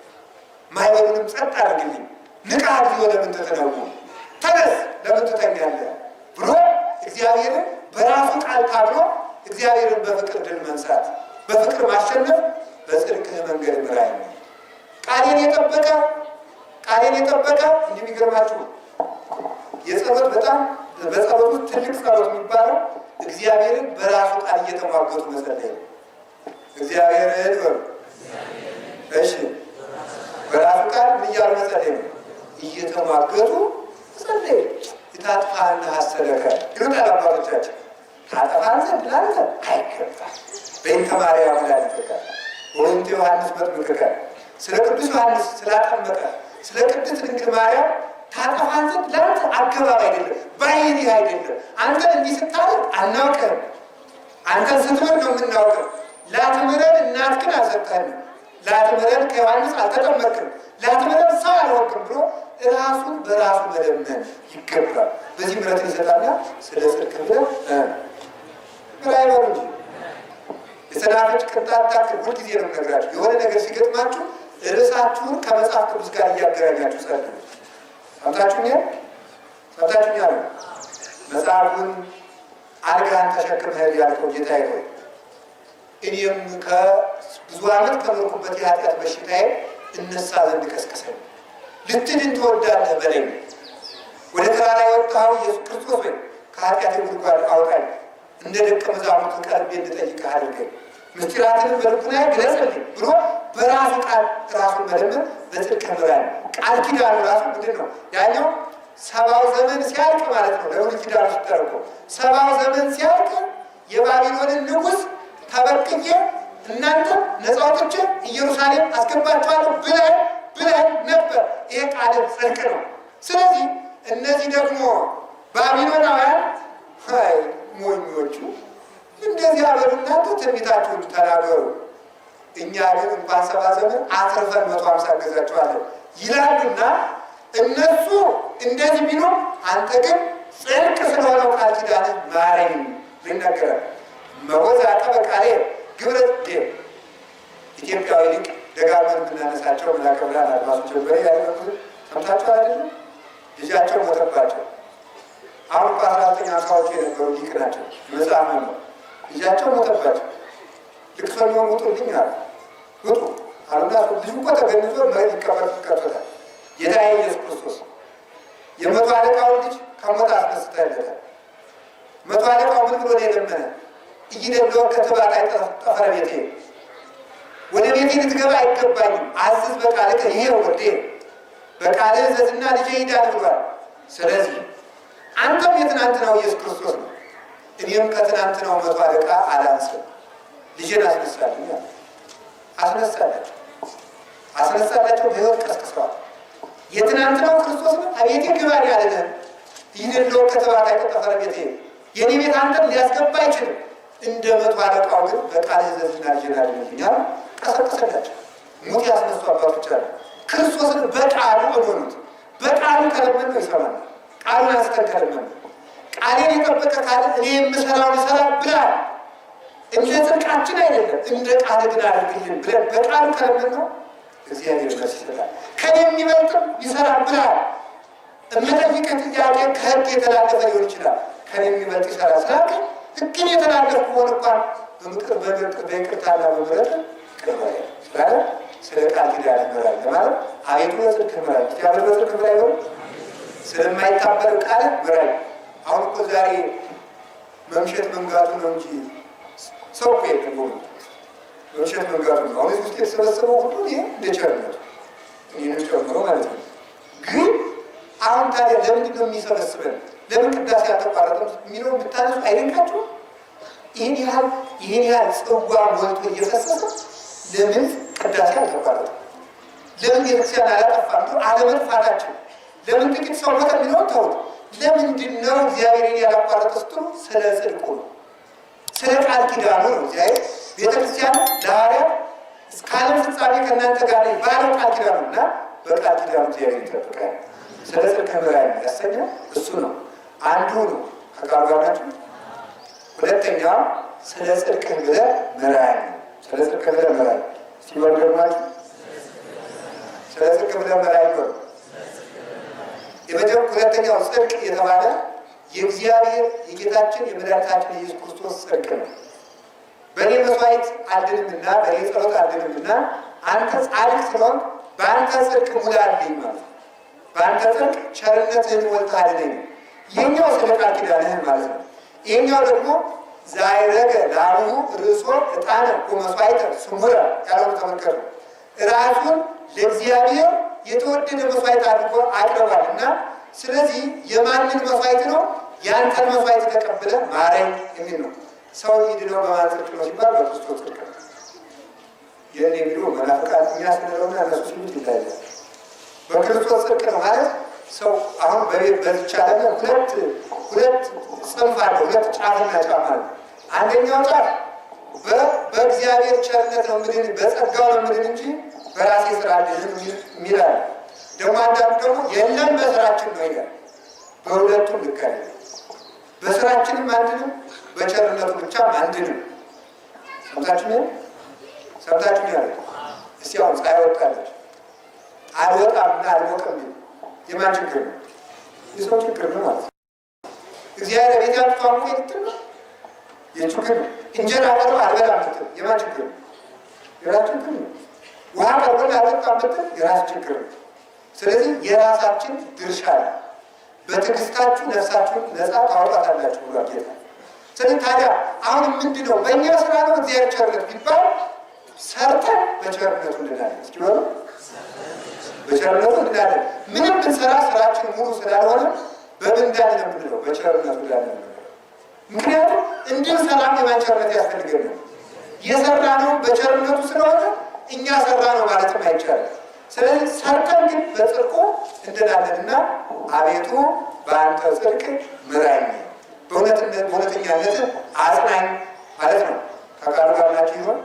ማይበሉንም ጸጥ አድርግልኝ። ንቃት ለምን ተተነው? ተነስ ለምን ትተኛለህ? ብሎ እግዚአብሔርን በራሱ ቃል ታብሎ እግዚአብሔርን በፍቅር ድል መንሳት፣ በፍቅር ማሸነፍ፣ በጽድቅህ መንገድ ምራኝ። ቃሌን የጠበቀ እንደሚገርማችሁ የጸሎት በጣም በጸሎቱ ትልቅ ጸሎት የሚባለው እግዚአብሔርን በራሱ ቃል እየተሟገቱ መጸለይ ነው። እግዚአብሔርን በሉ እሺ፣ በራሱ ቃል ምን እያሉ መጸለይ ነው? እየተሟገቱ መጸለይ። የታጥፋና ሐሰለከ ይሉታል አባቶቻችን። ታጠፋን ዘንድ ላንተ አይገባም። በእንተ ማርያም ላንተከ ወእንተ ዮሐንስ መጥምቅከ፣ ስለ ቅዱስ ዮሐንስ ስላጠመቀ ስለ ቅድስት ድንግል ማርያም ታጠፋን ዘንድ ላንተ አገባብ አይደለም፣ ባህሪህ አይደለም። አንተ እንዲህ ስታደርግ አናውቅም። አንተን ስትምር ነው የምናውቅም። ላትምረን እናትህን አልሰጠህንም፣ ላትምረን ከዮሐንስ አልተጠመቅም፣ ላትምረን ሰው አልሆንክም ብሎ ራሱን በራሱ መለመን ይገባል። በዚህ ምሕረት ይሰጣልና ስለ ጽድቅ ብለህ ምራይ በሉ እንጂ የሰናፍጭ ቅንጣት ታክል ሁልጊዜ ነው የምነግራችሁ። የሆነ ነገር ሲገጥማችሁ ርዕሳችሁን ከመጽሐፍ ቅዱስ ጋር እያገናኛችሁ ጸልዩ። ሰምታችሁኛል? መጽሐፉን አልጋህን ተሸክመህ ያልከው ጌታዬ ሆይ እኔም ከብዙ ዓመት ከኖርኩበት የኃጢአት በሽታዬ እነሳ ዘንድ ቀስቅሰኝ፣ ልትድን ትወዳለህ በለኝ። ወደ ተራራ የወጣኸው ኢየሱስ ክርስቶስ ሆይ ከኃጢአቴ ጉድጓድ አውጣኝ፣ እንደ ደቀ መዛሙርቱ ቀርቤ እንድጠይቅህ አድርገኝ፣ ምስጢራትህን በልቡናዬ ግለጽልኝ ብሎ በራሱ ቃል ራሱን መለመን በጽድቅ ምራኝ። ቃል ኪዳኑ ራሱ ምንድን ነው? ያኛው 70 ዘመን ሲያልቅ ማለት ነው። ለብሉይ ኪዳኑ ሲተረጎ 70 ዘመን ሲያልቅ የባቢሎንን ንጉሥ ተበቅዬ እናንተ ነፃ አውጥቼ ኢየሩሳሌም አስገባችኋለሁ ብለህ ነበር። ይሄ ቃል ጽድቅ ነው። ስለዚህ እነዚህ ደግሞ ባቢሎናውያን ሞኞቹ እንደዚህ ያበሉ፣ እናንተ ትንቢታችሁን ተናገሩ፣ እኛ ግን እንኳን 70 ዘመን አትርፈን 150 ገዛችኋለን ይላሉና እነሱ እንደዚህ ቢሉ፣ አንተ ግን ጽድቅ ስለሆነው ቃል ኪዳንህ ማረኝ ይናገራል። መወዝ አጠበቃሌ ግብረ ኢትዮጵያዊ ሊቅ ደጋግመን የምናነሳቸው ምናከብራን አድማሱ ጀበሬ ያለበት ሰምታችሁ አይደለም? ልጃቸው ሞተባቸው። አሁን በ1950ዎቹ የነበሩ ሊቅ ናቸው። መጽሐፍ ነው። ልጃቸው ሞተባቸው። ልቅሶኛውን ውጡልኝ አሉ። ውጡ አሉና ልጁ እኮ ተገንዞ መሬት ይቀበር ይቀርቶታል። ጌታ ኢየሱስ ክርስቶስ የመቶ አለቃውን ልጅ ከሞት አስነስታለታል። መቶ አለቃው ምን ብሎ ነው የለመነ? እይደለው ከተባለ ጠፈረ ቤቴ ወደ ቤቴ ልትገባ አይገባኝም፣ አዝዝ በቃልህ ይሄው ወዴ በቃልህ እዘዝና ልጄ ይዳን ብሏል። ስለዚህ አንተም የትናንትናው ኢየሱስ ክርስቶስ ነው፣ እኔም ከትናንትናው መቶ አለቃ አላንስም። ልጄን አስነሳልኝ አስነሳላቸው። በሕይወት ቀስቅሰዋል። የትናንትናው ክርስቶስ ነው። አቤቴ ግባ ያለንን ይህንለው ከተባለ ጠፈረ ቤቴ የኔ ቤት አንተን ሊያስገባ አይችልም። እንደ መቶ አለቃው ግን በቃልህ እዘዝና ልጄን አድንልኛል። ቀሰቀሰላቸው። ሙት ያስነሱ አባቶች አሉ። ክርስቶስን በቃሉ እመኑት። በቃሉ ከለመን ነው ይሰማል። ቃሉን አስተከለመን ቃሌን የጠበቀ ካለ እኔ የምሰራውን ይሰራል ብሏል። እንደ ጽድቃችን አይደለም እንደ ቃል ግን አድርግልን ብለን በቃሉ ከለመን ነው እግዚአብሔር መልስ ይሰጣል። ከኔ የሚበልጥም ይሰራል ብሏል። እምጠይቅህ ጥያቄ ከሕግ የተላለፈ ሊሆን ይችላል። ከኔ የሚበልጥ ይሰራል ስላልክ ሕግን የተላለፍ ከሆነ እንኳን በይቅርታና በምሕረት ቅርበ ስላለ ስለ ቃል ኪዳን ይመራል ለማለት አቤቱ በጽድቅ ምራኝ። እግዚአብሔር በጽድቅ ምራኝ ነው ስለማይታበል ቃል ምራኝ። አሁን እኮ ዛሬ መምሸት መንጋቱ ነው እንጂ ሰው እኮ የለም። መምሸት መንጋቱ ነው። አሁን ውስጥ የተሰበሰበው ሁሉ ይሄ እንደ ቸርነቱ ይህንን ጨምሮ ማለት ነው። ግን አሁን ታዲያ ለምንድን ነው የሚሰበስበን? ለምን ቅዳሴ አልተቋረጠም የሚለው ብታነሱ አይደንቃችሁም? ይህን ያህል ጽዋ ሞልቶ እየፈሰሰ ለምን ቅዳሴ አልተቋረጠም? ለምን ቤተክርስቲያን አላጠፋም? አለመጥፋታቸው ለምን ጥቂት ሰው ሞተ የሚለውን ተውት። ለምንድን ነው እግዚአብሔርን ያላቋረጠ ስትሉ? ስለ ጽድቁ ነው፣ ስለ ቃል ኪዳኑ ነው። እግዚአብሔር ቤተክርስቲያን ለሐዋርያት እስከ ዓለም ፍጻሜ ከእናንተ ጋር ባለው ቃል ኪዳኑ እና በቃል ኪዳኑ እግዚአብሔር ይጠብቃል። ስለ ጽድቅ ምራኝ ያሰኘው እሱ ነው። አንዱ ነው ከቃሉ ጋር ናቸው። ሁለተኛው ስለ ጽድቅ ብለህ ምራኝ፣ ስለ ጽድቅ ብለህ ምራኝ ሲወርደማችሁ ስለ ጽድቅ ብለህ ምራኝ ነው። ሁለተኛው ጽድቅ የተባለ የእግዚአብሔር የጌታችን የመድኃኒታችን የኢየሱስ ክርስቶስ ጽድቅ ነው። በእኔ መስዋዕት አልድንምና በእኔ ጸሎት አልድንምና አንተ ጻድቅ ስለሆንክ በአንተ ጽድቅ ሙላልኝ ማለት ነው። በአንተ ጽድቅ ቸርነትህን ሞልተህ አድነኝ። ይህኛው ስለ ቃል ኪዳንህ ማለት ነው። ይህኛው ደግሞ ዛይረገ ላሙ ርእሶ ዕጣነ ወመሥዋዕተ ስሙረ ያለውን ተመልከቱ። ራሱን ለእግዚአብሔር የተወደደ መስዋዕት አድርጎ አቅርቧል እና ስለዚህ የማንን መስዋዕት ነው? ያንተን መስዋዕት ተቀብለ ማረኝ የሚል ነው። ሰው ይድነው በማን ጽድቅ ነው ሲባል በክርስቶስ ጽድቅ ነው። ይህን የሚሉ መናፍቃን እኛ ስንለውና እነሱ ሲሉት ይታያል። በክርስቶስ ጽድቅ ነው ማለት ሰው አሁን በዚቻ አለ ሁለት ጽንፍ አለ፣ ሁለት ጫፍና ጫፍ አለ። አንደኛው ጫፍ በእግዚአብሔር ቸርነት ነው ምድን በጸጋው ነው ምድን እንጂ በራሴ ስራ አይደለም የሚላል። ደግሞ አንዳንዱ ደግሞ የለም በስራችን ነው ይላል። በሁለቱም ልክ አይደለም። በስራችንም አንድንም በቸርነቱ ብቻም አንድንም። ሰምታችሁ ያለ እስቲ አሁን ፀሐይ ወጣለች አልወጣምና አልሞቅም የማን ችግር ነው? የሰው ችግር ነው ማለት ነው። እግዚአብሔር ቤት ያልቷሙ የትም የችግር ነው። እንጀራ ቀርቦ አልበላም ብትል የማን ችግር ነው? የራስ ችግር ነው። ውሃ ቀርቦ አልጠጣም ብትል የራስ ችግር ነው። ስለዚህ የራሳችን ድርሻ ነው። በትዕግስታችሁ ነፍሳችሁን ነፃ ታወጣታላችሁ ብሏል ጌታ። ስለዚህ ታዲያ አሁን ምንድን ነው በእኛ ስራ ነው እግዚአብሔር ቸርነት ቢባል ሰርተን በቸርነቱ እንላለን። እስኪ በሉ በቸርነቱ እንላለን። ምንም ብንሰራ ስራችን ሙሉ ስላልሆነ በምን እንዳለ ምንድነው? በቸርነቱ እንዳለ ነው። ምክንያቱም እንድንሰራም የማን ቸርነት ያስፈልገን ነው? የሰራ ነው በቸርነቱ ስለሆነ እኛ ሰራ ነው ማለትም አይቻልም። ስለዚህ ሰርተን ግን በጽድቁ እንድናለንና አቤቱ በአንተ ጽድቅ ምራኝ፣ በእውነተኛነት አጽናኝ ማለት ነው። ከቃሉ ጋር ናችሁ ይሆን?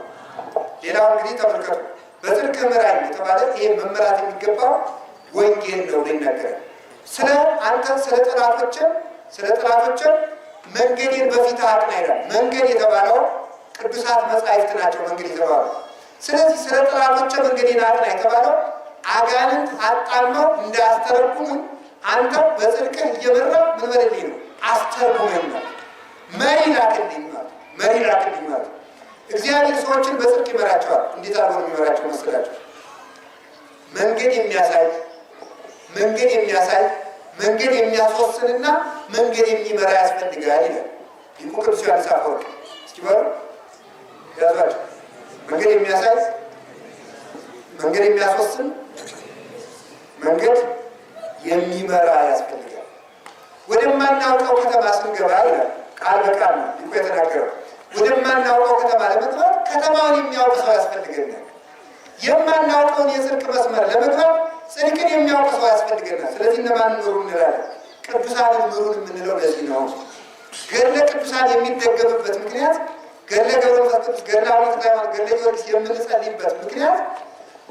ሌላው እንግዲህ ተመልከቱ። በጽድቅ ምራኝ የተባለ ይሄ መመራት የሚገባው ወንጌል ነው ይናገራል። ስለ አንተ ስለ ጠላቶችም መንገዴን በፊትህ አቅና ይላል። መንገድ የተባለው ቅዱሳት መጻሕፍት ናቸው መንገድ የተባለው። ስለዚህ ስለ ጠላቶች መንገዴን አቅና የተባለው አጋንንት አጣመው እንዳያስተረጉሙን አንተ በጽድቅህ እየመራ ምን በልልኝ ነው? አስተርጉመኝ ነው። መሪ ላክልኝ ማለት እግዚአብሔር ሰዎችን በጽድቅ ይመራቸዋል። እንዴት አድርጎ የሚመራቸው መስላቸው? መንገድ የሚያሳይ መንገድ የሚያስወስንና መንገድ የሚመራ ያስፈልጋል ይላል ሊቁ ቅዱስ ዮሐንስ አፈወርቅ። እስኪ በሉ ያዛችሁ። መንገድ የሚያሳይ፣ መንገድ የሚያስወስን፣ መንገድ የሚመራ ያስፈልጋል። ወደማናውቀው ከተማ ስንገባ ይላል ቃል በቃል ነው ሊቁ የተናገረው። ወደማናውቀው ከተማ ለመግባት ከተማውን የሚያውቅ ሰው ያስፈልገናል። የማናውቀውን የጽድቅ መስመር ለመግባት ጽድቅን የሚያውቅ ሰው ያስፈልገናል። ስለዚህ እነማን ኑሩ እንላለን? ቅዱሳንን ኑሩን የምንለው ለዚህ ነው። ገድለ ቅዱሳን የሚደገምበት ምክንያት ገድለ ገብረ መንፈስ ቅዱስ፣ ገድለ አቡነ ተክለ ሃይማኖት፣ ገድለ ጊዮርጊስ የምንጸልይበት ምክንያት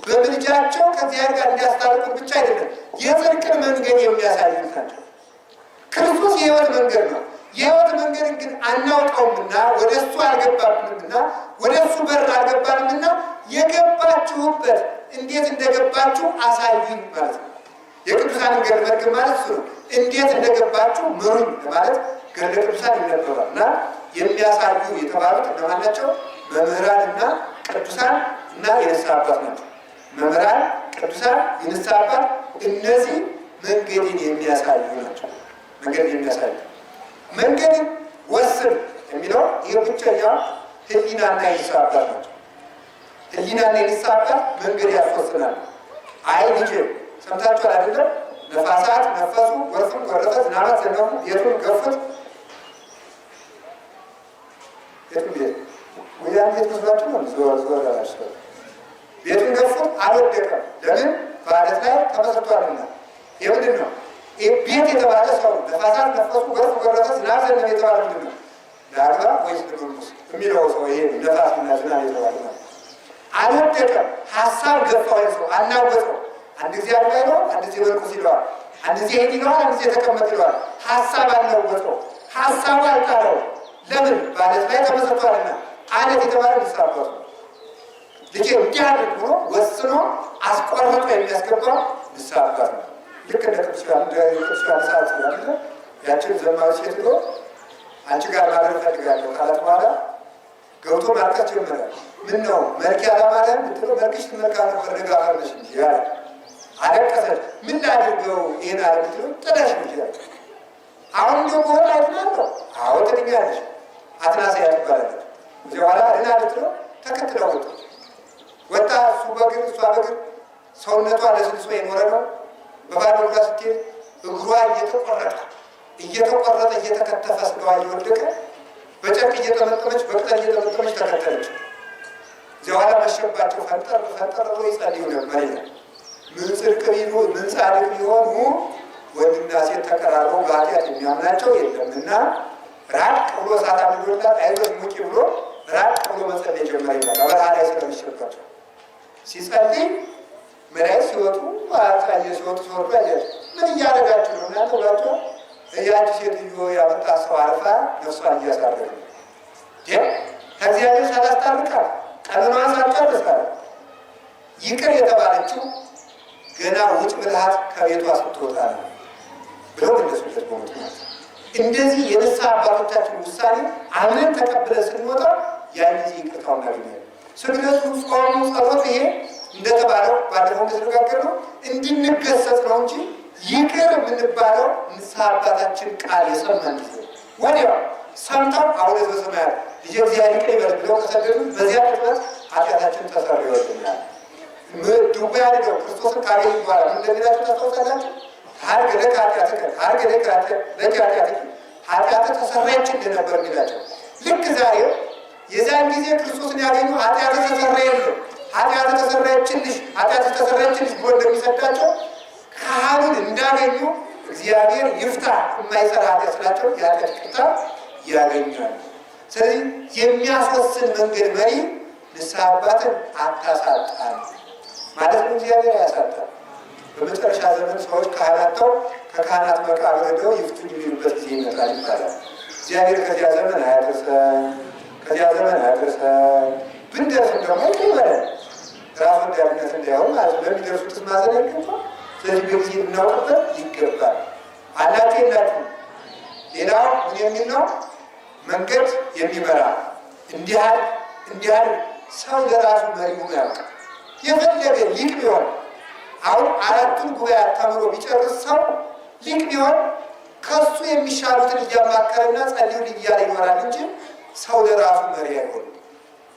በምልጃቸው ከእግዚአብሔር ጋር እንዲያስታርቁን ብቻ አይደለም፣ የጽድቅን መንገድ የሚያሳዩት ናቸው። ክርስቶስ የሕይወት መንገድ ነው። የሕይወት መንገድን ግን አናውቀውምና ወደ እሱ አልገባብንምና ወደ እሱ በር አልገባንምና የገባችሁበት እንዴት እንደገባችሁ አሳዩኝ ማለት ነው። የቅዱሳን ገድል መድገም ማለት እሱ ነው። እንዴት እንደገባችሁ ምሩኝ ማለት ገድለ ቅዱሳን ይነበባል እና የሚያሳዩ የተባሉት እነማን ናቸው? መምህራንና ቅዱሳን እና የንስሐ አባት ናቸው። መምህራን፣ ቅዱሳን፣ የንስሐ አባት እነዚህ መንገድን የሚያሳዩ ናቸው። መንገድ የሚያሳዩ መንገድን ወስን የሚለው ይህ ብቸኛው ሕሊናና የንስሐ አባት ናቸው። ሕሊናና የንስሐ አባት መንገድ ያስወስናል። አይ ልጄ ሰምታችኋል አይደለም? ነፋሳት ነፈሱ፣ ጎርፍም ጎረፈ፣ ዝናባት ዘነቡ፣ ቤቱን ገፉት። ቤቱን ቤት ወያን ቤት መስሏችሁ ነው። ዞር ላላችሁ ቤቱን ገፉት፣ አልወደቀም። ለምን? በዓለት ላይ ተመስርቷልና። ይህ ምንድን ነው? ቤት የተባለ ሰው ነፋሳት ነፈሱ፣ ጎርፍ ጎረፈ፣ ዝናብ ዘነበ የተባለ ምንድን ነው? ለአግባ ወይስ ለጉርሙስ የሚለው ሰው ይሄ ነፋስና ዝናብ የተባለ ነው። አልወደቀም። ሀሳብ ገፋው፣ ሰው አናወጠው። አንድ ጊዜ አልባ ይለዋል፣ አንድ ጊዜ በርቁስ ይለዋል፣ አንድ ጊዜ ሄድ ይለዋል፣ አንድ ጊዜ ተቀመጥ ይለዋል። ሀሳብ አናወጠው፣ ሀሳቡ አልጣለው። ለምን? በዓለት ላይ ተመስርቷልና። ዓለት የተባለ ንስሐ አባቱ ልጄ እንዲህ አድርግ ብሎ ወስኖ አስቆርጦ የሚያስገባው ንስሐ አባት ነው። ልክ እንደ ቅዱስ ሰዓት ስላለ ያችን ዘማዊ ሴት ብሎ አንቺ ጋር ማድረግ ፈልጋለሁ ካላት በኋላ ገብቶ ማልቀስ ጀመረ። ምን ነው መልክ ያላማረን ብትለው መልክሽ መልካም ነበር ደጋፈርነሽ እንጂ ያለ አለቀሰች። ምን ላድርገው ይሄን አለ ብትለው ጥለሽ ነው ይላል። አሁን እንዲሁ በኋላ አይደለም። አዎ ትድኛለሽ። አትናስያ ትባላለች። እዚህ በኋላ እና ብትለው ተከትለው ወጣ። እሱ በእግር እሷ በእግር ሰውነቷ ለስልሶ የኖረ ነው። በባዶ እግሯ ስትሄድ እግሯ እየተቆረጠ እየተከተፈ ስጋዋ እየወደቀ በጨርቅ እየጠመጠመች በቅጠል እየጠመጠመች ተከተለች። እዚያ በኋላ መሸባቸው። ፈንጠር ብሎ ይጸልዩ ነበር ይላል። ምን ጽድቅ ቢሉ ምን ጻድቅ ቢሆኑ ወንድና ሴት ተቀራርበው በኃጢአት የሚያምናቸው የለምና ራቅ ብሎ እሳት አምዶላት አይዞሽ ሙቂ ብሎ ራቅ ብሎ መጸለይ ጀመረ ይላል። በበረሃ ላይ ስለሚሸባቸው ሲጸልይ መላእክት ሲወጡ ሲወጡ ያያቸው። ምን እያደረጋችሁ ነው እናንተ ብላቸው እያች ሴትዮ ያመጣ ሰው አርፋ ነፍሷን እያሳረገ ከእግዚአብሔር ሳላስታርቃል ቀኖናዋን ሳትጨርሳል ይቅር የተባለችው ገና ውጭ ብልሃት ከቤቷ ስትወጣ ነው ብለው እንደሱለት በሞት ማለት ነው። እንደዚህ የንስሐ አባቶቻችን ውሳኔ አምነን ተቀብለን ስንወጣ ያን ጊዜ ይቅርታው እናገኛለን። ስግደቱ፣ ጾሙ፣ ጸሎት ይሄ እንደተባለው ባለፈው እንደተነጋገር ነው እንድንገሰጽ ነው እንጂ ይቅር የምንባለው ንስሐ አባታችን ቃል የሰማን ጊዜ ወዲያው ሰምተው አቡነ ዘበሰማያት ልጄ እግዚአብሔር ይቅር ይበል ብለው ከሰደዱ በዚያ ቅጽበት ኃጢአታችን ተሰርዮልናል። ድውያ ያደረገው ክርስቶስን ካገኙ በኋላ እንደሚላቸው ታስታውሳላችሁ። ሀርግ ለከ ኃጢአትከ ሀርግ ለከ ኃጢአትከ ኃጢአትህ ተሰረየችልህ ነበር የሚላቸው። ልክ ዛሬ የዛን ጊዜ ክርስቶስን ያገኙ ኃጢአትህ ተሰረየልህ፣ ኃጢአትህ ተሰረየችልሽ ብሎ እንደሚሰዳቸው ካህኑን እንዳገኙ እግዚአብሔር ይፍታ የማይሰራ ኃጢአት ስላቸው የኃጢአት ይቅርታ ያገኛል። ስለዚህ የሚያስወስን መንገድ መሪ ንስሐ አባትን አታሳጣን ማለት ነው። እግዚአብሔር አያሳጣን። በመጨረሻ ዘመን ሰዎች ካህናተው ከካህናት መቃብር ሄደው ይፍቱኝ የሚሉበት ጊዜ ይመጣል ይባላል። እግዚአብሔር ከዚያ ዘመን አያደርሰን፣ ከዚያ ዘመን አያደርሰን። ብንደርስም ደግሞ ይበለን ራሱ ወዳድነት እንዳይሆን ማለት ነው። ለሚደርሱት ማዘን አይገባ። ስለዚህ በጊዜ እናውቅበት ይገባል። አላቴ የላችሁ። ሌላው ምን የሚል ነው? መንገድ የሚመራ እንዲያል ሰው ለራሱ መሪ ሆኖ ያውቅ። የፈለገ ሊቅ ቢሆን አሁን አራቱን ጉባኤ ተምሮ ቢጨርስ ሰው ሊቅ ቢሆን ከሱ የሚሻሉትን እያማከረና ጸልዩልኝ እያለ ይኖራል እንጂ ሰው ለራሱ መሪ አይሆንም።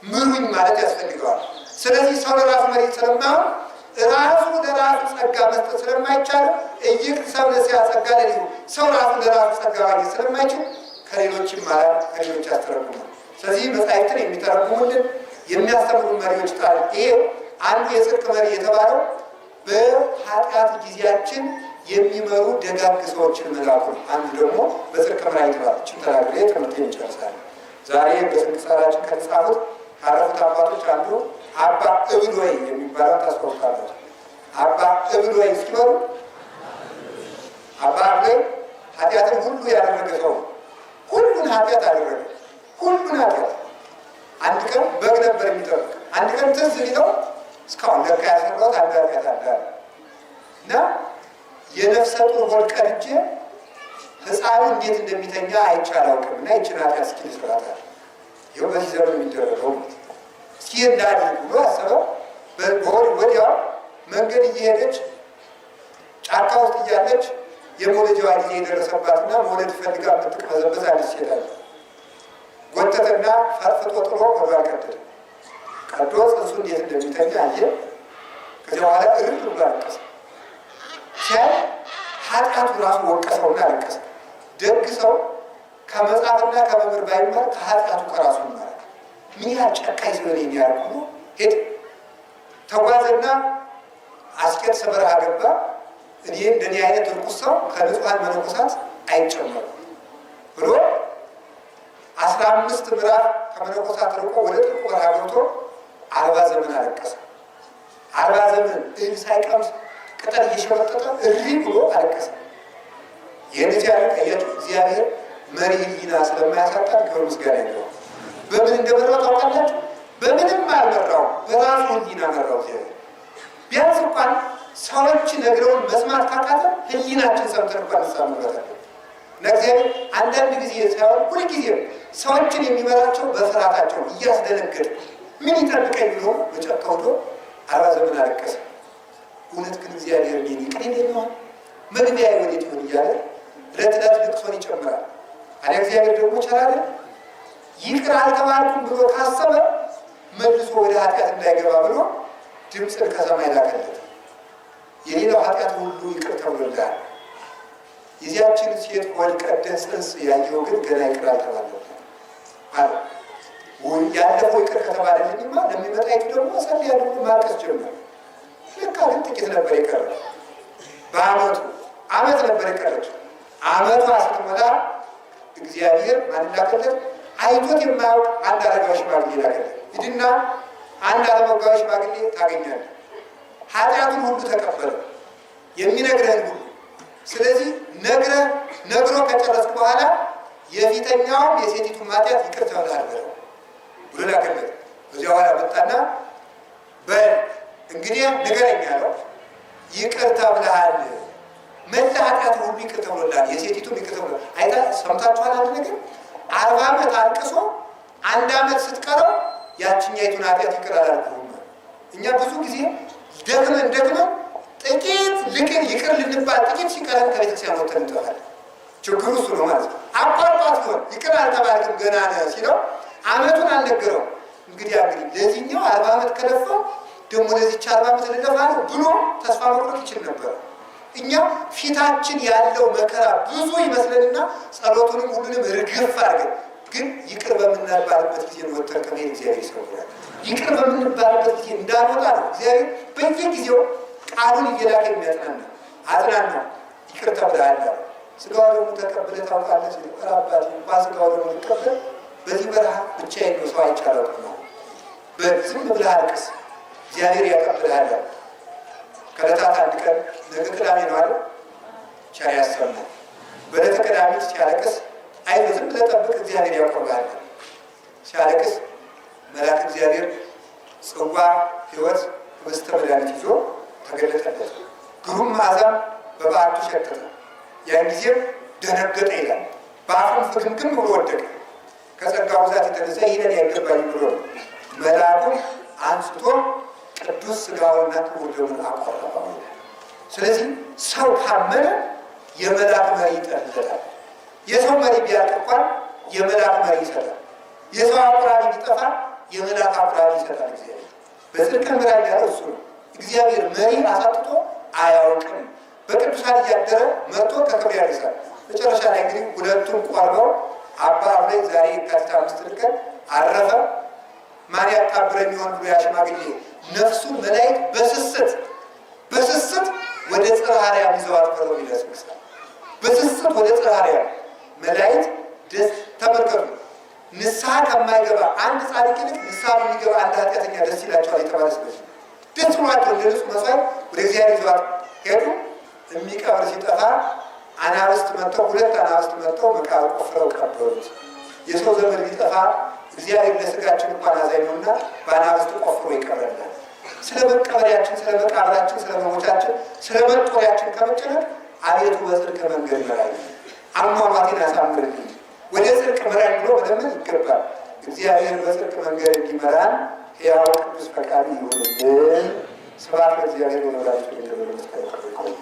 ምሩኝ ማለት ያስፈልገዋል። ስለዚህ ሰው ለራሱ መሪ ስለማይሆን ራሱ ለራሱ ጸጋ መስጠት ስለማይቻል እይቅ ሰው ለሲያ ጸጋ ለሊሁ ሰው ራሱ ለራሱ ጸጋ ማግኘት ስለማይችል ከሌሎች ይማራል፣ ከሌሎች ያስተረጉማል። ስለዚህ መጻሕፍትን የሚተረጉሙልን የሚያስተምሩ መሪዎች ጣል። ይሄ አንዱ የጽድቅ መሪ የተባለው በኃጢአት ጊዜያችን የሚመሩ ደጋግ ሰዎችን መላኩ። አንዱ ደግሞ በጽድቅ መሪ የተባለ ተናግሬ ትምህርት እንጨርሳለን። ዛሬ በስንክሳራችን ከተጻፉት ካረፉት አባቶች አንዱ አባ እብሎይ የሚባለው ታስታውቃላችሁ። አባ እብሎይ ሲሆኑ አባ እብሎይ ኃጢአትን ሁሉ ያደረገ ሰው፣ ሁሉን ኃጢአት አደረገ። ሁሉን ኃጢአት አንድ ቀን በግ ነበር የሚጠብቅ። አንድ ቀን ትዝ ሊለው እስካሁን ለካ ያሰራሁት አንድ ኃጢአት አለ እና የነፍሰ ጡር ሆድ ቀድጄ ሕፃኑ እንዴት እንደሚተኛ አይቼ አላውቅም እና ይችን ኃጢአት እስኪ ልስራታል። ይኸው በዚህ ዘመን የሚደረገው እስኪ እንዳድርግ ብሎ አሰበው። ወዲያው መንገድ እየሄደች ጫካ ውስጥ እያለች የመውለጃዋ ጊዜ የደረሰባትና መውለድ ፈልጋ የምትቅበዘበዝ አዲስ ሴት ጎተተና ፈርፍጦ ጥሎ ሆዷን ቀደደ። ቀዶ ጽንሱ እንዴት እንደሚተኛ አየ። ከዚያ በኋላ እርድ ብሎ አለቀሰ። ሲያይ ኃጢአቱ ራሱ ወቀሰውና አለቀሰ። ደግ ሰው ከመጽሐፍና ከመምህር ባይማር ከኃጢአቱ ከራሱ ይማራል። ምን ያህል ጨካኝ ሲሆን የሚያደርጉ ሄድ ተጓዘና አስቄጥስ በረሃ ገባ። እኔ እንደኔ አይነት ርኩስ ሰው ከንጹሐን መነኮሳት አይጨመርም ብሎ 15 ምዕራፍ ከመነኮሳት ርቆ ወደ ጥልቁ በረሃ ገብቶ 40 ዘመን አለቀሰ። 40 ዘመን እህል ሳይቀምስ ቅጠል እየሸመጠጠ እሪ ብሎ አለቀሰ። ይህን ያለቀያቸው እግዚአብሔር መሪ ሕሊና ስለማያሳጣን ክብር ምስጋና ይገባው። በምን እንደመራው ታውቃላችሁ? በምንም አልመራው፣ በራሱ ሕሊና መራው። እግዚአብሔር ቢያንስ እንኳን ሰዎች ነግረውን መስማት ካቃተ ሕሊናችን ሰምተን እንኳን እንሳምበታለን። እግዚአብሔር አንዳንድ ጊዜ ሳይሆን ሁልጊዜ ሰዎችን የሚመራቸው በፍርሃታቸው እያስደነገጠ ምን ይጠብቀኝ ብሎ በጨካ ወዶ 40 ዘመን አለቀሰ። እውነት ግን እግዚአብሔር ምን ይቅር እንደሚሆን መግቢያ ወዴት ይሆን እያለ ዕለት ዕለት ልቅሶን ይጨምራል። አዲያ እግዚአብሔር ደግሞ ቻላለ ይቅር አልተባልኩም ብሎ ካሰበ መልሶ ወደ ኃጢአት እንዳይገባ ብሎ ድምፅን ከሰማይ ላከለት። የሌላው ኃጢአት ሁሉ ይቅር ተብሎልሃል፣ የዚያችን ሴት ሆድ ቀደህ ጽንስ ያየው ግን ገና ይቅር አልተባለም አለ። ያለፈው ይቅር ከተባለልኝማ ለሚመጣይቱ ደግሞ እጸልያለሁ ማልቀስ ጀመረ። ልካ ግን ጥቂት ነበር የቀረ። በዓመቱ ዓመት ነበር የቀረች። ዓመቷ ስትሞላ እግዚአብሔር ማን ላከለት? አይቶት የማያውቅ አንድ አረጋዊ ሽማግሌ ላከለት። ሂድና አንድ አረጋዊ ሽማግሌ ታገኛለህ፣ ኃጢአቱን ሁሉ ተቀበለ የሚነግረህን ሁሉ። ስለዚህ ነግሮ ከጨረስክ በኋላ የፊተኛውም የሴቲቱን ኃጢአት ይቅር ተብለሃል ብሎ ላከለት። በዚያ በኋላ መጣና በል እንግዲህ ንገረኝ አለው። ይቅር ተብለሃል፣ መላ ኃጢአት ሁሉ ይቅር ተብሎልሃል፣ የሴቲቱም ይቅር ተብሎልሃል። አይታ ሰምታችኋል። አንድ ነገር 40 ዓመት አልቅሶ 1 ዓመት ስትቀረው ያችኛይቱን ኃጢአት ይቅር አላልኩም። እኛ ብዙ ጊዜ ደክመን ጥቂት ልቅን ይቅር ልንባል ጥቂት ሲቀረን ከቤተክርስቲያን ወጥተን እንጠፋለን። ችግሩ እሱ ነው ማለት ነው። አቋርጧት ሆን ይቅር አልተባልክም ገና ነህ ሲለው ዓመቱን አልነገረው። እንግዲህ ለዚህኛው 40 ዓመት ከለፋው ደግሞ ለዚህች 40 ዓመት ልለፋ ነው ብሎ ተስፋ መቁረጥ ይችል ነበር። እኛ ፊታችን ያለው መከራ ብዙ ይመስለንና ጸሎቱንም ሁሉንም ርግፍ አድርገን ግን ይቅር በምንባልበት ጊዜ ወጥተን ከመሄድ እግዚአብሔር ይሰውራል። ይቅር በምንባልበት ጊዜ እንዳንወጣ ነው እግዚአብሔር በየጊዜው ቃሉን እየላከ የሚያጽናና አጽናና። ይቅር ተብለሃል፣ ስጋው ደግሞ ተቀብለህ ታውቃለህ ሲል አባት እንኳን ስጋው ደግሞ ሊቀበል በዚህ በረሃ ብቻዬን ነው ሰው አይቻለው ነው። በዝም ብለህ አልቅስ፣ እግዚአብሔር ያቀብልሃል። ከዕለታት አንድ ቀን ነገ ቅዳሜ ነው አለ ቸር ያሰማል። በዕለተ ቅዳሜ ሲያለቅስ አይዞህ ዝም ብለህ ጠብቅ እግዚአብሔር ያቆምሃል። ሲያለቅስ መልአክ እግዚአብሔር ጽዋ ሕይወት ህብስተ መድኃኒት ይዞ ተገለጠለት። ግሩም መዓዛም በበዓቱ ሸተተ። ያን ጊዜም ደነገጠ ይላል። በአፉም ፍግምግም ብሎ ወደቀ። ከጸጋው ብዛት የተነሳ ይህንን አይገባኝም ብሎ መልአኩ አንስቶ ቅዱስ ሥጋውንና ክቡር ደሙን አቆረበው። ስለዚህ ሰው ካመነ የመላክ መሪ ይጠርለታል። የሰው መሪ ቢያልቅ እንኳን የመላክ መሪ ይሰጣል። የሰው አቁራቢ ቢጠፋ የመላክ አቁራቢ ይሰጣል። እግዚአብሔር በጽድቅ ምራን ያለው እሱ ነው። እግዚአብሔር መሪ አሳጥቶ አያውቅም። በቅዱሳን እያደረ መጥቶ ከክብር ያደርሳል። መጨረሻ ላይ እንግዲህ ሁለቱም ቆርበው አባ ላይ ዛሬ የካቲት 5 ቀን አረፈ። ማን ያቃብረኝ ይሆን ብሎ ያ ሽማግሌ ነፍሱን መላእክት በስስት ወደ ጽርሐ አርያም ይዘዋት ቀርበው ይደርስ ይመስላል። በስስት ወደ ጽርሐ አርያም መላእክት ደስ ተመልከቱ። ንስሐ ከማይገባ አንድ ጻድቅ ይልቅ ንስሐ የሚገባ አንድ ኃጢአተኛ ደስ ይላቸዋል የተባለ ስለዚህ ደስ ብሏቸው እንደ ንጹሕ መስዋዕት ወደ እግዚአብሔር ይዘዋት ሄዱ። የሚቀብር ሲጠፋ አናብስት መጥተው ሁለት አናብስት መጥተው መቃብር ቆፍረው ቀበሩት። የሰው ዘመድ ቢጠፋ እግዚአብሔር ለስጋችን እንኳን አዛኝ ነውና በአናብስት ቆፍሮ ይቀበላል። ስለ መቀበሪያችን፣ ስለ መቃብራችን፣ ስለ መሞቻችን፣ ስለ መጦሪያችን ከመጨነቅ አቤቱ በጽድቅ መንገድ ምራኝ፣ አሟሟቴን አሳምርልኝ፣ ወደ ጽድቅ ምራኝ ብሎ መለመን ይገባል። እግዚአብሔር በጽድቅ መንገድ እንዲመራን ሕያው ቅዱስ ፈቃዱ ይሁንልን። ስብሐት ለእግዚአብሔር ወለወላዲቱ ድንግል ወለመስቀሉ ክቡር።